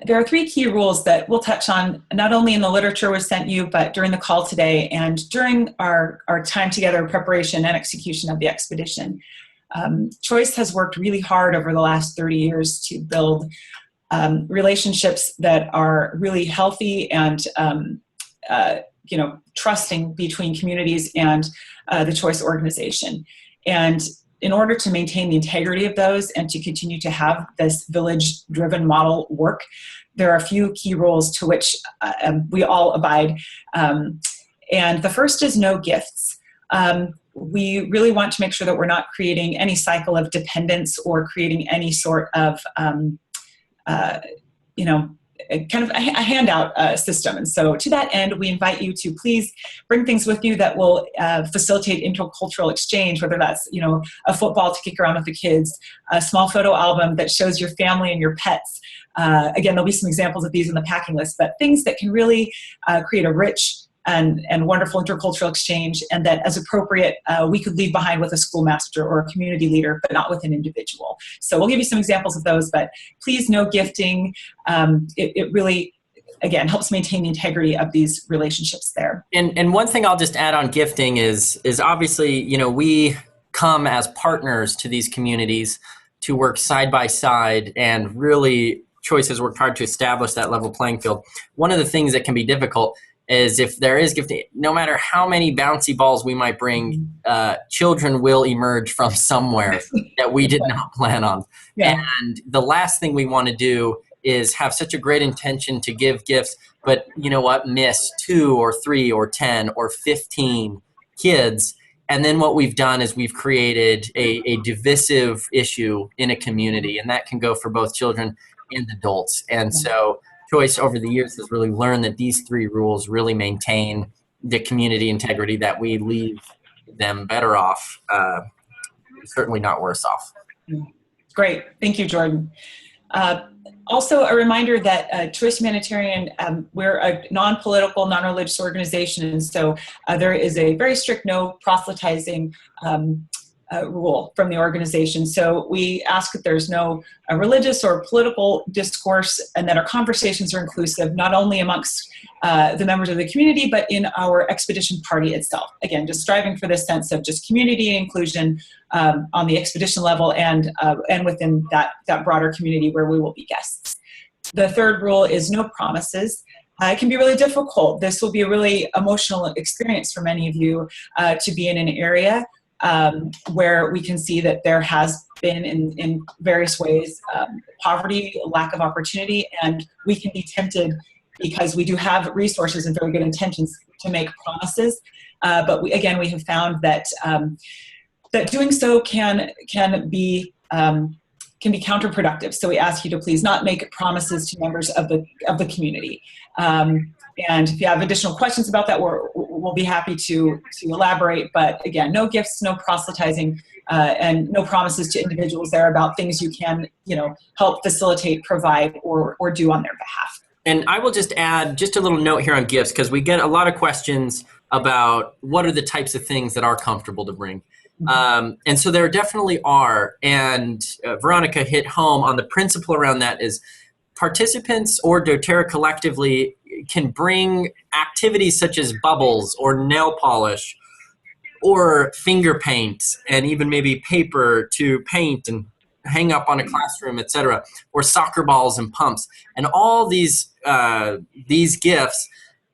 There are three key rules that we'll touch on, not only in the literature we sent you, but during the call today and during our time together, preparation and execution of the expedition. Choice has worked really hard over the last 30 years to build relationships that are really healthy and trusting between communities and the Choice organization. And in order to maintain the integrity of those and to continue to have this village-driven model work, there are a few key rules to which we all abide. And the first is no gifts. We really want to make sure that we're not creating any cycle of dependence or creating any sort of, kind of a handout system. And so to that end, we invite you to please bring things with you that will facilitate intercultural exchange, whether that's, a football to kick around with the kids, a small photo album that shows your family and your pets. Again, there'll be some examples of these in the packing list, but things that can really create a rich and wonderful intercultural exchange, and that as appropriate, we could leave behind with a schoolmaster or a community leader, but not with an individual. So we'll give you some examples of those, but please, no gifting. It really, again, helps maintain the integrity of these relationships there. And one thing I'll just add on gifting is obviously, we come as partners to these communities to work side by side, and really Choice has worked hard to establish that level playing field. One of the things that can be difficult is if there is gifting, no matter how many bouncy balls we might bring, children will emerge from somewhere that we did not plan on. Yeah. And the last thing we want to do is have such a great intention to give gifts, but you know what, miss 2 or 3 or 10 or 15 kids. And then what we've done is we've created a divisive issue in a community, and that can go for both children and adults. And so Choice over the years has really learned that these 3 rules really maintain the community integrity, that we leave them better off, certainly not worse off. Great. Thank you, Jordan. Also, a reminder that Choice Humanitarian, we're a non-political, non-religious organization, and so there is a very strict no proselytizing rule from the organization. So we ask that there's no religious or political discourse, and that our conversations are inclusive, not only amongst the members of the community, but in our expedition party itself. Again, just striving for this sense of just community inclusion on the expedition level, and within that broader community where we will be guests. The third rule is no promises. It can be really difficult. This will be a really emotional experience for many of you to be in an area where we can see that there has been in various ways poverty, lack of opportunity, and we can be tempted, because we do have resources and very good intentions, to make promises. But we have found that that doing so can be counterproductive. So we ask you to please not make promises to members of the community. And if you have additional questions about that, we'll be happy to elaborate. But again, no gifts, no proselytizing, and no promises to individuals there about things you can, help facilitate, provide, or do on their behalf. And I will just add just a little note here on gifts, because we get a lot of questions about what are the types of things that are comfortable to bring. And so there definitely are. And Veronica hit home on the principle around that is participants or doTERRA collectively can bring activities such as bubbles or nail polish or finger paint, and even maybe paper to paint and hang up on a classroom, etc., or soccer balls and pumps. And all these gifts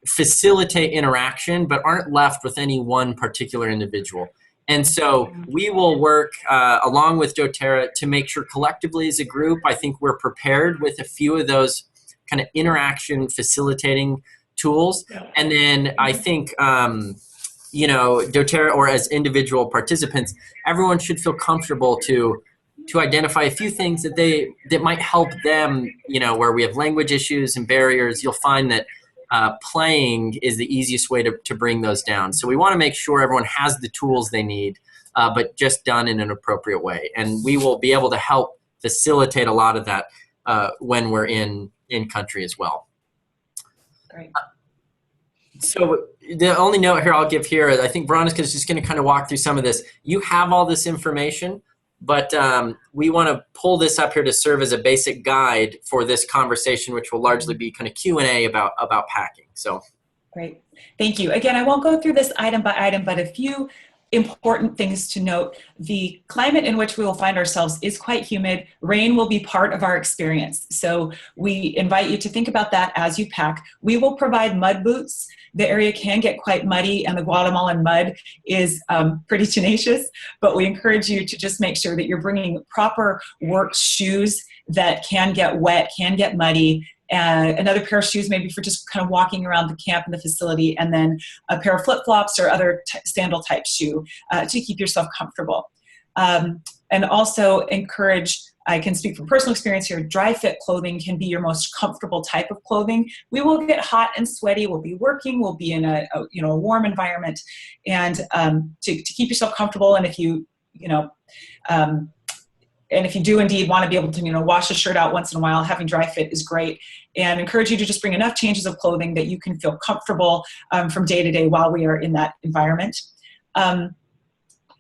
facilitate interaction, but aren't left with any one particular individual. And so we will work along with doTERRA to make sure collectively as a group, I think we're prepared with a few of those kind of interaction facilitating tools. And then I think, doTERRA, or as individual participants, everyone should feel comfortable to identify a few things that might help them, where we have language issues and barriers. You'll find that playing is the easiest way to bring those down. So we want to make sure everyone has the tools they need, but just done in an appropriate way. And we will be able to help facilitate a lot of that when we're in country as well. Great. So the only note here I'll give here is I think Veronica is just going to kind of walk through some of this. You have all this information, but we want to pull this up here to serve as a basic guide for this conversation, which will largely be kind of Q&A about packing. So great. Thank you. Again, I won't go through this item by item, but a few important things to note. The climate in which we will find ourselves is quite humid. Rain will be part of our experience. So we invite you to think about that as you pack. We will provide mud boots. The area can get quite muddy, and the Guatemalan mud is pretty tenacious, but we encourage you to just make sure that you're bringing proper work shoes that can get wet, can get muddy, another pair of shoes maybe for just kind of walking around the camp and the facility, and then a pair of flip-flops or other sandal type shoe to keep yourself comfortable. And also encourage, I can speak from personal experience here, dry fit clothing can be your most comfortable type of clothing. We will get hot and sweaty, we'll be working, we'll be in a warm environment, and to keep yourself comfortable. And if if you do indeed want to be able to, wash a shirt out once in a while, having dry fit is great. And encourage you to just bring enough changes of clothing that you can feel comfortable from day to day while we are in that environment.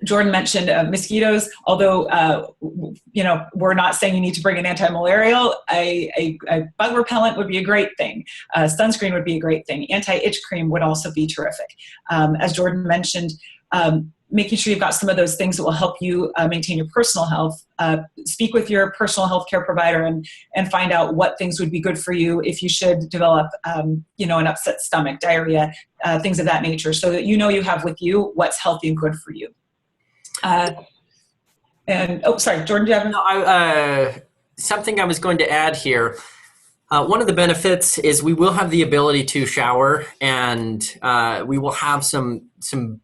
Jordan mentioned mosquitoes, although, we're not saying you need to bring an anti-malarial. A bug repellent would be a great thing. Sunscreen would be a great thing. Anti-itch cream would also be terrific. As Jordan mentioned, making sure you've got some of those things that will help you maintain your personal health. Speak with your personal health care provider and find out what things would be good for you if you should develop, an upset stomach, diarrhea, things of that nature, so that you have with you what's healthy and good for you. Sorry, Jordan, do you have something I was going to add here? One of the benefits is we will have the ability to shower, and we will have some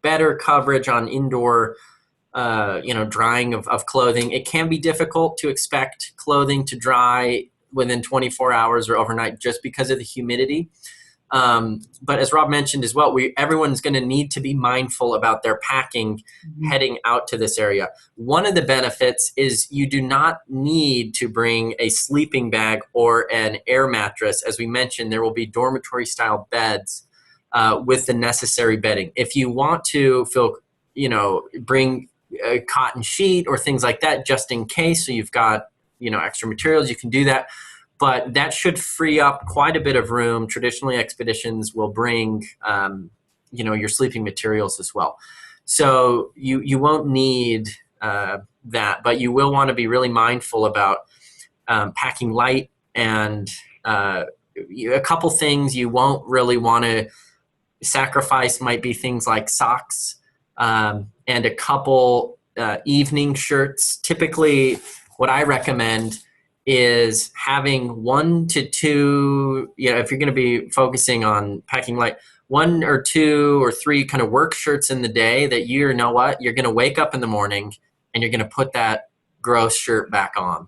better coverage on indoor, drying of clothing. It can be difficult to expect clothing to dry within 24 hours or overnight just because of the humidity. But as Rob mentioned as well, everyone's going to need to be mindful about their packing heading out to this area. One of the benefits is you do not need to bring a sleeping bag or an air mattress. As we mentioned, there will be dormitory style beds with the necessary bedding. If you want to bring a cotton sheet or things like that just in case, so you've got extra materials, you can do that. But that should free up quite a bit of room. Traditionally, expeditions will bring, your sleeping materials as well. So you won't need that, but you will want to be really mindful about packing light, and a couple things you won't really want to sacrifice might be things like socks and a couple evening shirts. Typically, what I recommend is having 1 to 2, if you're going to be focusing on packing light, 1 or 2 or 3 kind of work shirts in the day that you're going to wake up in the morning and you're going to put that gross shirt back on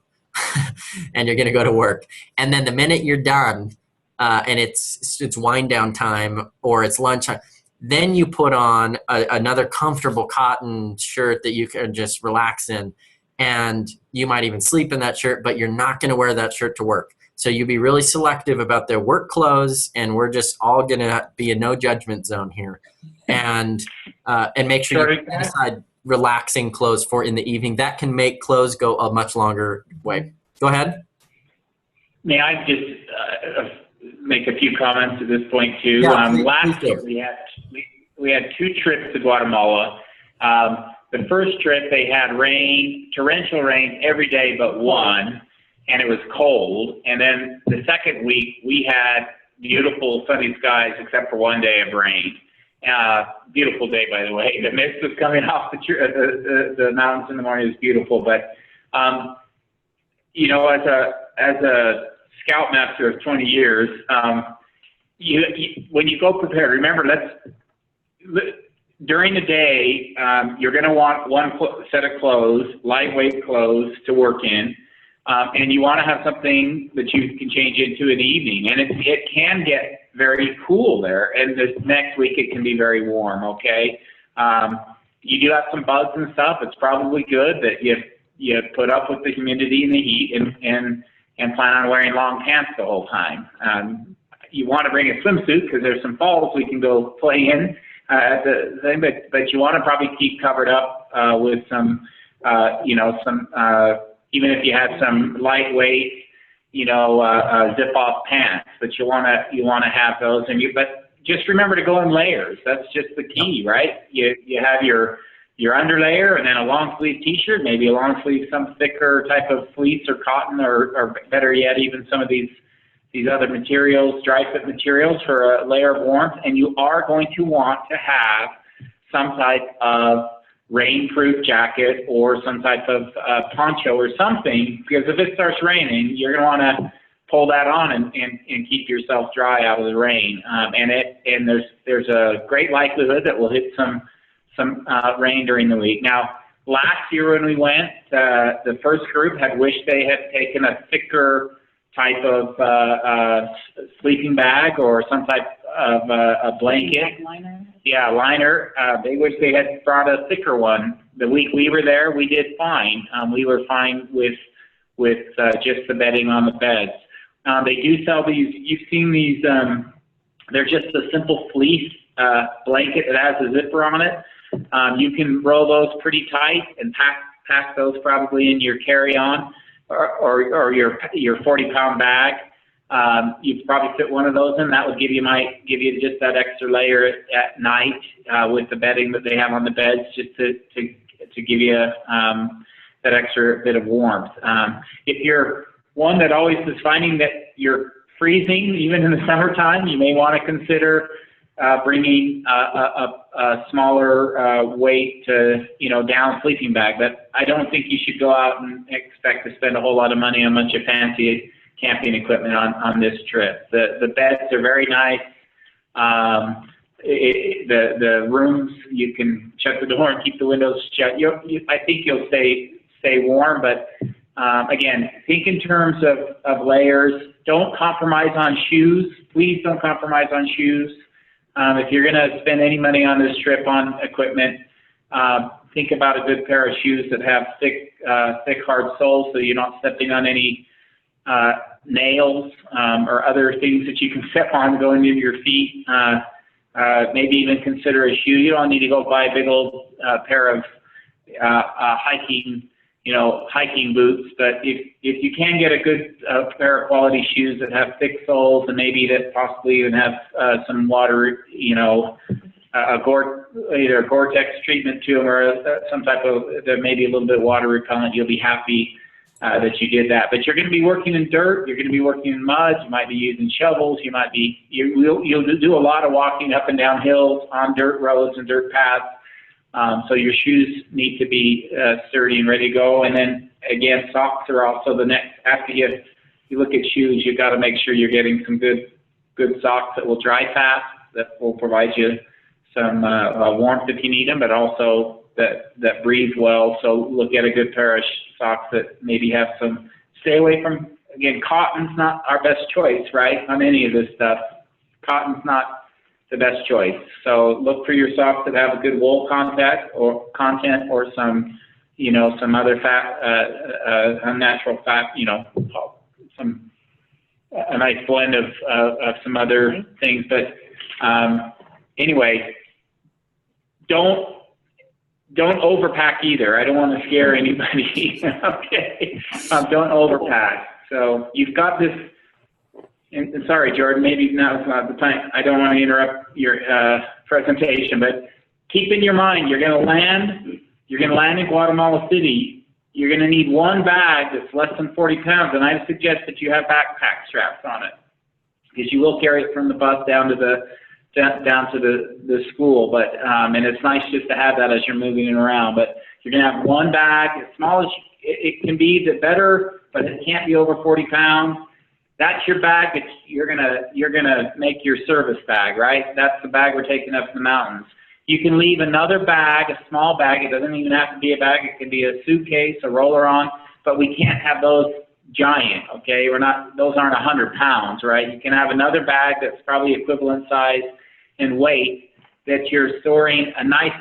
and you're going to go to work. And then the minute you're done and it's wind down time or it's lunchtime, then you put on another comfortable cotton shirt that you can just relax in. And you might even sleep in that shirt, but you're not going to wear that shirt to work. So you be really selective about their work clothes, and we're just all going to be a no judgment zone here. And make sure you decide relaxing clothes for in the evening. That can make clothes go a much longer way. Go ahead. May I just make a few comments at this point too? Yeah, last year we had 2 trips to Guatemala. The first trip, they had torrential rain every day but one, and it was cold. And then the second week, we had beautiful sunny skies except for one day of rain. Beautiful day, by the way. The mist was coming off the mountains in the morning. It was beautiful. But, as a scoutmaster of 20 years, when you go prepare, remember, during the day, you're going to want one set of clothes, lightweight clothes to work in, and you want to have something that you can change into in the evening. And it can get very cool there, and this next week it can be very warm, okay? You do have some bugs and stuff. It's probably good that you put up with the humidity and the heat and plan on wearing long pants the whole time. You want to bring a swimsuit because there's some falls we can go play in. But you want to probably keep covered up with some, even if you had some lightweight, zip-off pants. But you want to have those, but just remember to go in layers. That's just the key, right? You have your underlayer and then a long sleeve T-shirt, maybe a long sleeve, some thicker type of fleece or cotton, or better yet, even some of these other materials, dry fit materials for a layer of warmth. And you are going to want to have some type of rainproof jacket or some type of poncho or something, because if it starts raining, you're going to want to pull that on and keep yourself dry out of the rain. And there's a great likelihood that we'll hit some rain during the week. Now, last year when we went, the first group had wished they had taken a thicker type of sleeping bag or some type of a blanket. Liner. Yeah, liner. They wish they had brought a thicker one the week we were there, we did fine. We were fine with just the bedding on the beds. They do sell these. You've seen these. They're just a simple fleece blanket that has a zipper on it. You can roll those pretty tight and pack those probably in your carry-on or your 40-pound bag. You'd probably fit one of those in. That would give you just that extra layer at night with the bedding that they have on the beds, just to give you that extra bit of warmth. If you're one that always is finding that you're freezing, even in the summertime, you may want to consider bringing a smaller weight to, down sleeping bag. But I don't think you should go out and expect to spend a whole lot of money on a bunch of fancy camping equipment on this trip. The beds are very nice. The rooms, you can shut the door and keep the windows shut. I think you'll stay warm, but again, think in terms of layers. Don't compromise on shoes. Please don't compromise on shoes. If you're going to spend any money on this trip on equipment, think about a good pair of shoes that have thick, hard soles, so you're not stepping on any nails or other things that you can step on going into your feet. Maybe even consider a shoe. You don't need to go buy a big old pair of hiking boots, but if you can get a good pair of quality shoes that have thick soles and maybe that possibly even have some water, either a Gore-Tex treatment to them or some type of, that maybe a little bit water repellent, you'll be happy that you did that. But you're going to be working in dirt, you're going to be working in mud, you might be using shovels, you'll do a lot of walking up and down hills on dirt roads and dirt paths. So your shoes need to be sturdy and ready to go. And then again, socks are also the next. After you look at shoes, you've got to make sure you're getting some good socks that will dry fast, that will provide you some warmth if you need them, but also that breathe well. So look at a good pair of socks that maybe have some. Stay away from, again, cotton's not our best choice, right? On any of this stuff, cotton's not the best choice. So look for your socks that have a good wool content or some, some other fat, unnatural fat, a nice blend of some other things. But anyway, don't overpack either. I don't want to scare anybody. Okay, don't overpack. So you've got this. And sorry, Jordan, maybe now's not the time. I don't want to interrupt your presentation, but keep in your mind, you're going to land in Guatemala City. You're going to need one bag that's less than 40 pounds, and I suggest that you have backpack straps on it, because you will carry it from the bus down to the school. But and it's nice just to have that as you're moving it around. But you're going to have one bag, as small as it can be, the better, but it can't be over 40 pounds. That's your bag that you're gonna make your service bag, right? That's the bag we're taking up in the mountains. You can leave another bag, a small bag. It doesn't even have to be a bag. It can be a suitcase, a roller-on, but we can't have those giant, okay? Those aren't 100 pounds, right? You can have another bag that's probably equivalent size and weight that you're storing a nice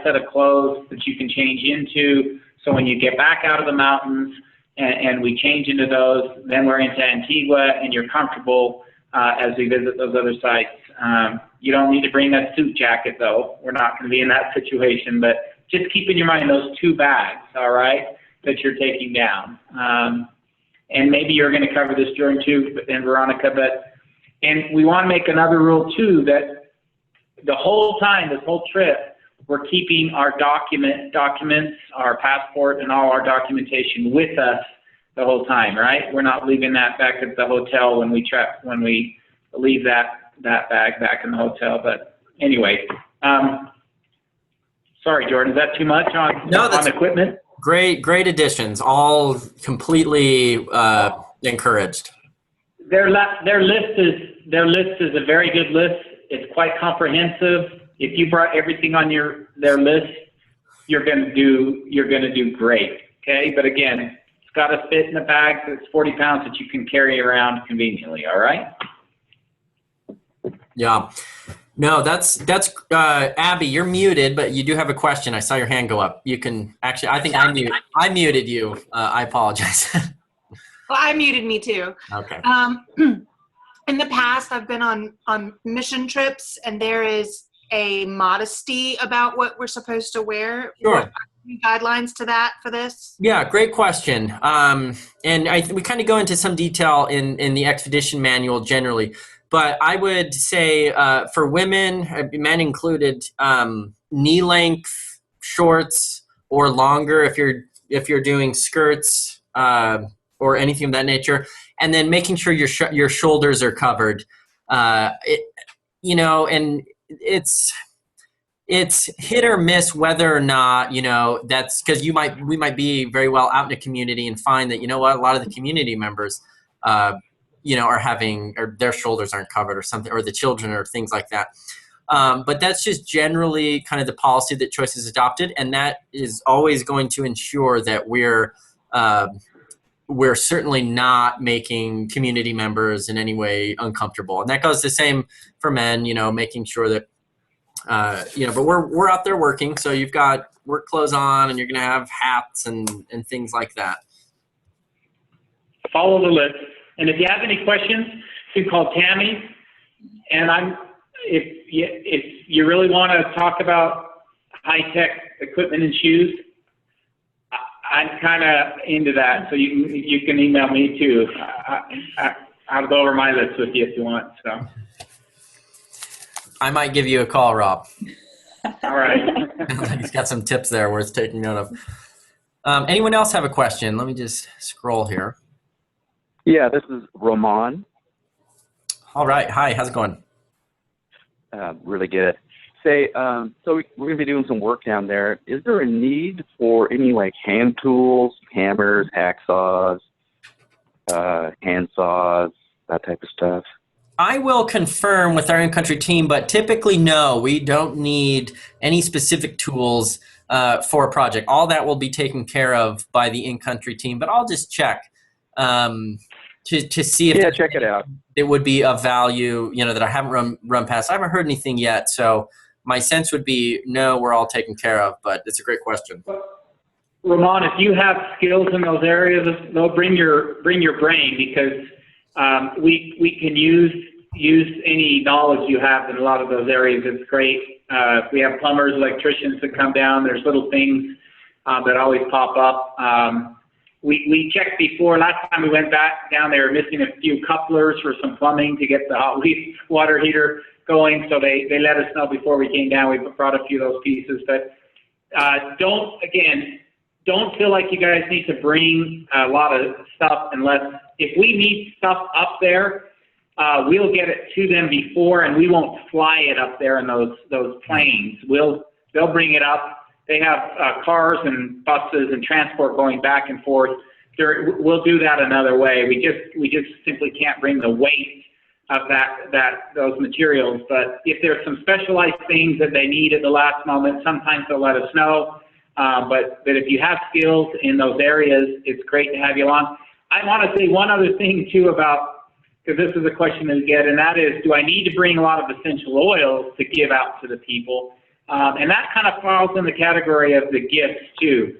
set of clothes that you can change into. So when you get back out of the mountains, and we change into those, then we're into Antigua, and you're comfortable as we visit those other sites. You don't need to bring that suit jacket, though. We're not going to be in that situation, but just keep in your mind those two bags, all right, that you're taking down. And maybe you're going to cover this during too, and Veronica, and we want to make another rule too, that the whole time, this whole trip, we're keeping our documents, our passport, and all our documentation with us the whole time, right? We're not leaving that back at the hotel when we leave that bag back in the hotel. But anyway, sorry, Jordan, is that too much on equipment? Great additions, all completely encouraged. Their list is a very good list. It's quite comprehensive. If you brought everything on their list, you're gonna do great. Okay, but again, it's got to fit in a bag that's 40 pounds that you can carry around conveniently. All right. Yeah. No, that's Abby, you're muted, but you do have a question. I saw your hand go up. You can actually, I think I muted you. I apologize. Well, I muted me too. Okay. In the past, I've been on mission trips, and there is a modesty about what we're supposed to wear. Sure. What are the guidelines to that for this? Yeah, great question. And we kind of go into some detail in the expedition manual generally, but I would say for women, men included, knee length shorts or longer if you're doing skirts or anything of that nature, and then making sure your shoulders are covered. And it's hit or miss whether or not, that's because we might be very well out in the community and find that, a lot of the community members, are having, or their shoulders aren't covered or something, or the children or things like that. But that's just generally kind of the policy that Choice has adopted. And that is always going to ensure that we're certainly not making community members in any way uncomfortable. And that goes the same for men, making sure that, but we're out there working, so you've got work clothes on, and you're going to have hats and things like that. Follow the list. And if you have any questions, you can call Tammy. And if you really want to talk about high-tech equipment and shoes, I'm kind of into that. So you can email me too. I'll go over my list with you if you want. So. I might give you a call, Rob. All right. He's got some tips there worth taking note of. Anyone else have a question? Let me just scroll here. Yeah, this is Roman. All right. Hi, how's it going? Really good. Say, so we're going to be doing some work down there. Is there a need for any hand tools, hammers, hacksaws, hand saws, that type of stuff? I will confirm with our in-country team, but typically no, we don't need any specific tools for a project. All that will be taken care of by the in-country team, but I'll just check to see if check it out. It would be of value, that I haven't run past. I haven't heard anything yet, so my sense would be no, we're all taken care of, but it's a great question. Ramon, if you have skills in those areas, they'll bring your brain, because we can use any knowledge you have in a lot of those areas. It's great. We have plumbers, electricians that come down. There's little things that always pop up. We checked before. Last time we went back down, they were missing a few couplers for some plumbing to get the hot water heater going. So they let us know before we came down. We brought a few of those pieces. But don't feel like you guys need to bring a lot of stuff unless, if we need stuff up there, we'll get it to them before, and we won't fly it up there in those planes. They'll bring it up. They have cars and buses and transport going back and forth. We'll do that another way. We just simply can't bring the weight of those materials. But if there's some specialized things that they need at the last moment, sometimes they'll let us know. But if you have skills in those areas, it's great to have you on. I want to say one other thing too because this is a question that we get, and that is, do I need to bring a lot of essential oils to give out to the people? And that kind of falls in the category of the gifts too.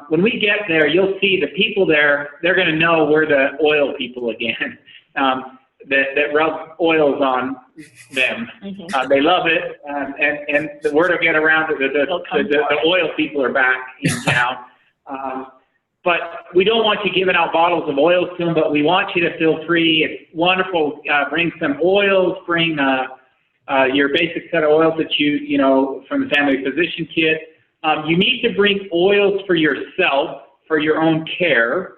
When we get there, you'll see the people there, they're going to know we're the oil people again, that rub oils on them. Mm-hmm. They love it, and the word will get around that the oil people are back in town. But we don't want you giving out bottles of oils to them, but we want you to feel free. It's wonderful. Bring some oils, bring your basic set of oils that you from the family physician kit. You need to bring oils for yourself, for your own care.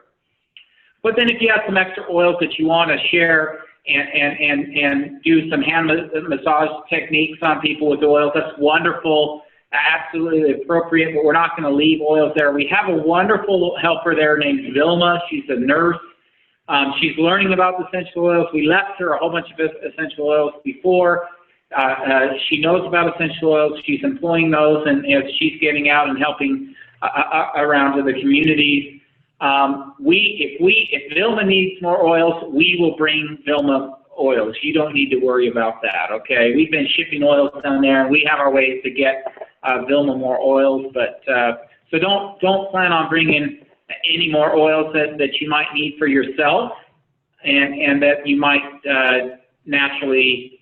But then if you have some extra oils that you want to share and do some hand massage techniques on people with oils, that's wonderful, absolutely appropriate, but we're not going to leave oils there. We have a wonderful helper there named Vilma. She's a nurse. She's learning about the essential oils. We left her a whole bunch of essential oils before. She knows about essential oils. She's employing those, and as she's getting out and helping around to the communities, if Vilma needs more oils, we will bring Vilma oils. You don't need to worry about that, okay? We've been shipping oils down there, and we have our ways to get Vilma more oils, but so don't plan on bringing any more oils that you might need for yourself and that you might naturally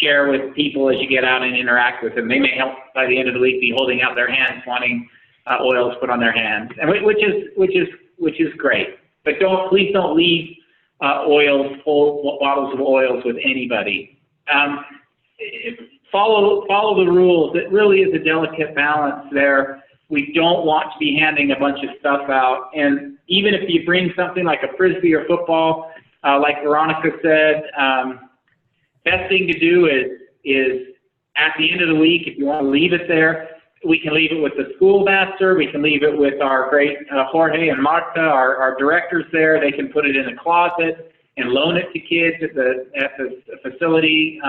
share with people as you get out and interact with them. They may help by the end of the week be holding out their hands wanting oils put on their hands, and which is great. But please don't leave full bottles of oils with anybody. Follow the rules. It really is a delicate balance there. We don't want to be handing a bunch of stuff out. And even if you bring something like a Frisbee or football, like Veronica said, best thing to do is at the end of the week, if you want to leave it there, we can leave it with the schoolmaster. We can leave it with our great Jorge and Marta, our directors there. They can put it in a closet and loan it to kids at the facility.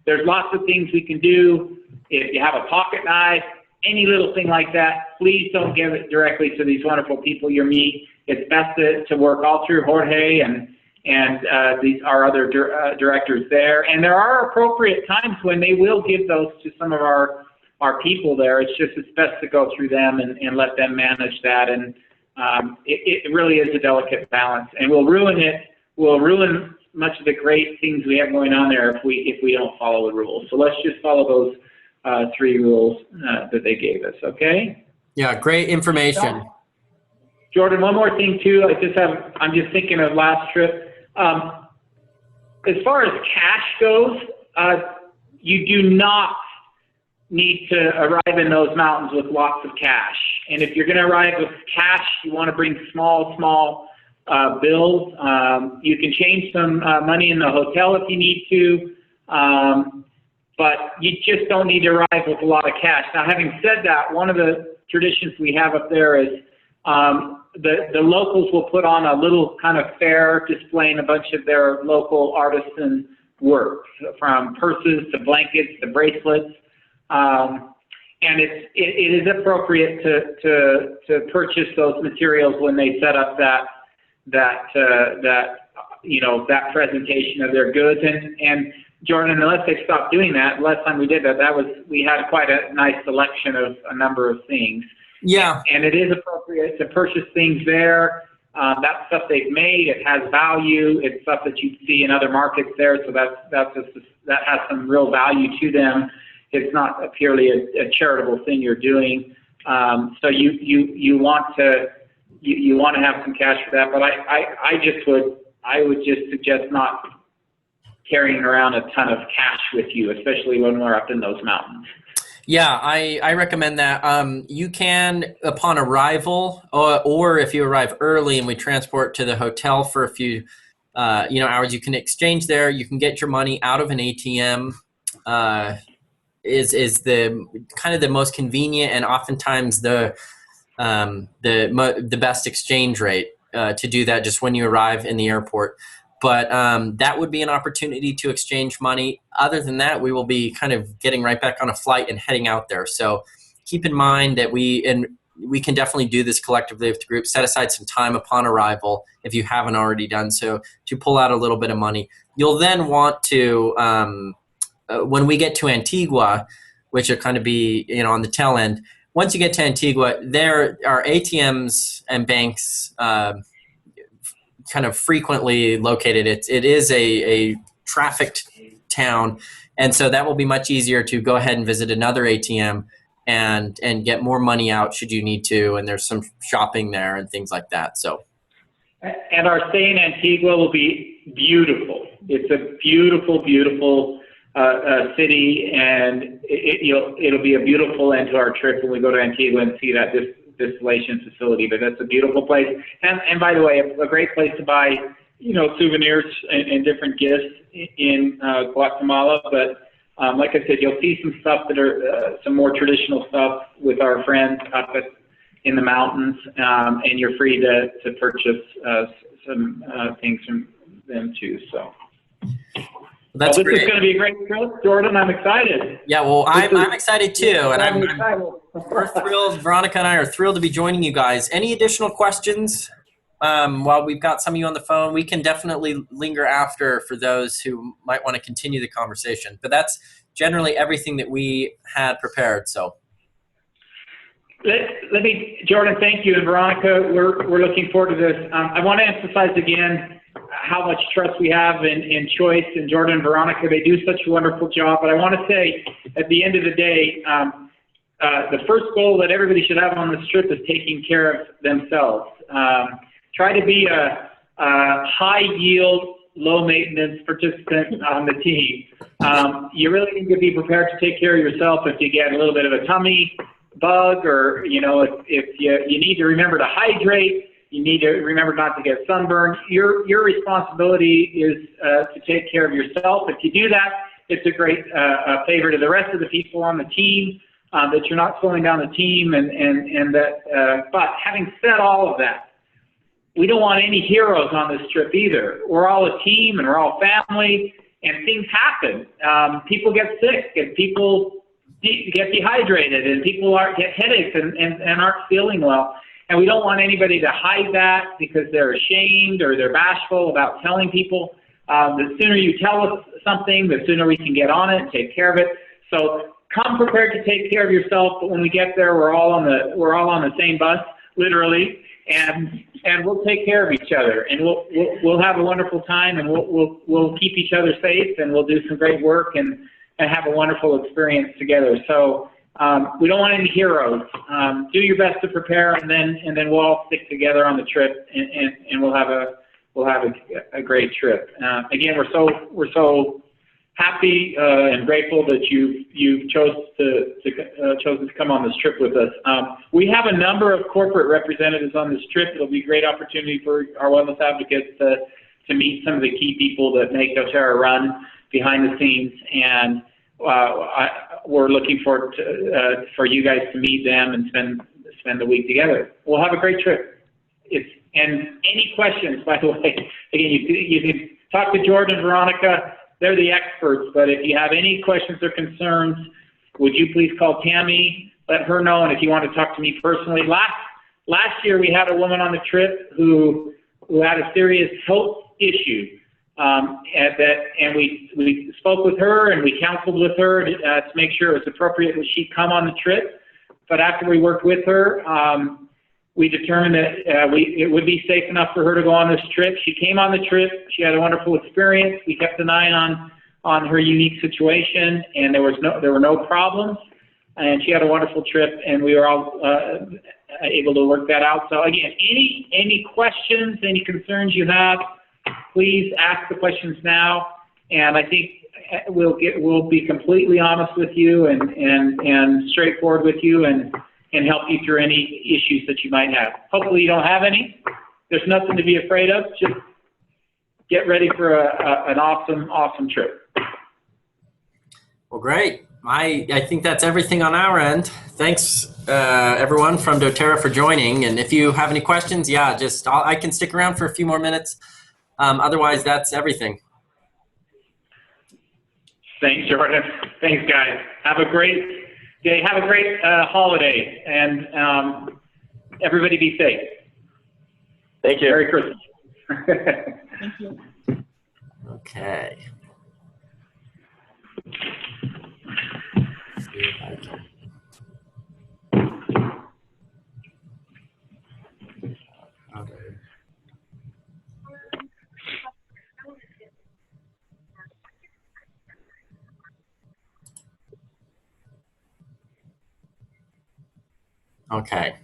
There's lots of things we can do. If you have a pocket knife, any little thing like that, please don't give it directly to these wonderful people you meet. It's best to work all through Jorge and our other directors there. And there are appropriate times when they will give those to some of our people there. It's best to go through them and let them manage that. And it really is a delicate balance. And we'll ruin much of the great things we have going on there if we don't follow the rules. So let's just follow those 3 rules that they gave us, okay? Yeah, great information. Jordan, one more thing too. I'm just thinking of last trip. As far as cash goes, you do not need to arrive in those mountains with lots of cash. And if you're going to arrive with cash, you want to bring small bills. You can change some money in the hotel if you need to, but you just don't need to arrive with a lot of cash. Now, having said that, one of the traditions we have up there is the locals will put on a little kind of fair displaying a bunch of their local artisan work, from purses to blankets to bracelets. And it is appropriate to purchase those materials when they set up that presentation of their goods. And Jordan, unless they stopped doing that, last time we did that, we had quite a nice selection of a number of things. Yeah. And it is appropriate to purchase things there. That's stuff they've made. It has value. It's stuff that you'd see in other markets there. So that has some real value to them. It's not purely a charitable thing you're doing. So you want to have some cash for that. But I would just suggest not carrying around a ton of cash with you, especially when we're up in those mountains. Yeah, I recommend that. You can, upon arrival, or if you arrive early and we transport to the hotel for a few hours, you can exchange there. You can get your money out of an ATM. Is the kind of the most convenient and oftentimes the best exchange rate to do that just when you arrive in the airport. But that would be an opportunity to exchange money. Other than that, we will be kind of getting right back on a flight and heading out there. So keep in mind that we can definitely do this collectively with the group. Set aside some time upon arrival, if you haven't already done so, to pull out a little bit of money. You'll then want to, when we get to Antigua, which will kind of be on the tail end, once you get to Antigua, there are ATMs and banks kind of frequently located. It is a trafficked town, and so that will be much easier to go ahead and visit another ATM and get more money out should you need to, and there's some shopping there and things like that. So, and our stay in Antigua will be beautiful. It's a beautiful city, and it'll be a beautiful end to our trip when we go to Antigua and see that distillation facility. But that's a beautiful place, and by the way, a great place to buy souvenirs and different gifts in Guatemala. But like I said, you'll see some stuff that are some more traditional stuff with our friends up in the mountains, and you're free to purchase some things from them too. So. That's this great. is going to be a great trip, Jordan. I'm excited. Yeah, well, I'm excited too, and we're thrilled. Veronica and I are thrilled to be joining you guys. Any additional questions? while we've got some of you on the phone. We can definitely linger after for those who might want to continue the conversation. But that's generally everything that we had prepared. So let me, Jordan, thank you, and Veronica, we're looking forward to this. I want to emphasize again how much trust we have in Choice, and Jordan and Veronica. They do such a wonderful job. But I want to say, at the end of the day, the first goal that everybody should have on this trip is taking care of themselves. Try to be a high-yield, low-maintenance participant on the team. You really need to be prepared to take care of yourself if you get a little bit of a tummy bug, or if you need to remember to hydrate. You need to remember not to get sunburned. Your responsibility is to take care of yourself. If you do that, it's a great favor to the rest of the people on the team, that you're not slowing down the team, and that. But having said all of that, we don't want any heroes on this trip either. We're all a team, and we're all family, and things happen. People get sick, and people get dehydrated, and people get headaches and aren't feeling well. And we don't want anybody to hide that because they're ashamed or they're bashful about telling people. The sooner you tell us something, the sooner we can get on it and take care of it. So come prepared to take care of yourself. But when we get there, we're all on the same bus, literally, and we'll take care of each other, and we'll have a wonderful time, and we'll keep each other safe, and we'll do some great work and have a wonderful experience together. So. We don't want any heroes. Do your best to prepare, and then we'll all stick together on the trip, and we'll have a great trip. Again, we're so happy and grateful that you've chosen to come on this trip with us. We have a number of corporate representatives on this trip. It'll be a great opportunity for our wellness advocates to meet some of the key people that make doTERRA run behind the scenes, and we're looking forward to, for you guys to meet them and spend the week together. We'll have a great trip. And any questions, by the way, again, you can talk to Jordan and Veronica. They're the experts. But if you have any questions or concerns, would you please call Tammy? Let her know. And if you want to talk to me personally, last year we had a woman on the trip who had a serious health issue. And we spoke with her, and we counseled with her to make sure it was appropriate that she come on the trip. But after we worked with her, we determined that it would be safe enough for her to go on this trip. She came on the trip. She had a wonderful experience. We kept an eye on her unique situation, and there were no problems. And she had a wonderful trip, and we were all able to work that out. So again, any questions, any concerns you have, please ask the questions now, and I think we'll be completely honest with you and straightforward with you, and help you through any issues that you might have. Hopefully you don't have any. There's nothing to be afraid of. Just get ready for an awesome trip. Well, great. I think that's everything on our end. Thanks, everyone from doTERRA for joining. And if you have any questions, yeah, I can stick around for a few more minutes. Otherwise, that's everything. Thanks, Jordan. Thanks, guys. Have a great day. Have a great holiday, and everybody be safe. Thank you. Merry Christmas. Thank you. Okay. See if I can. Okay.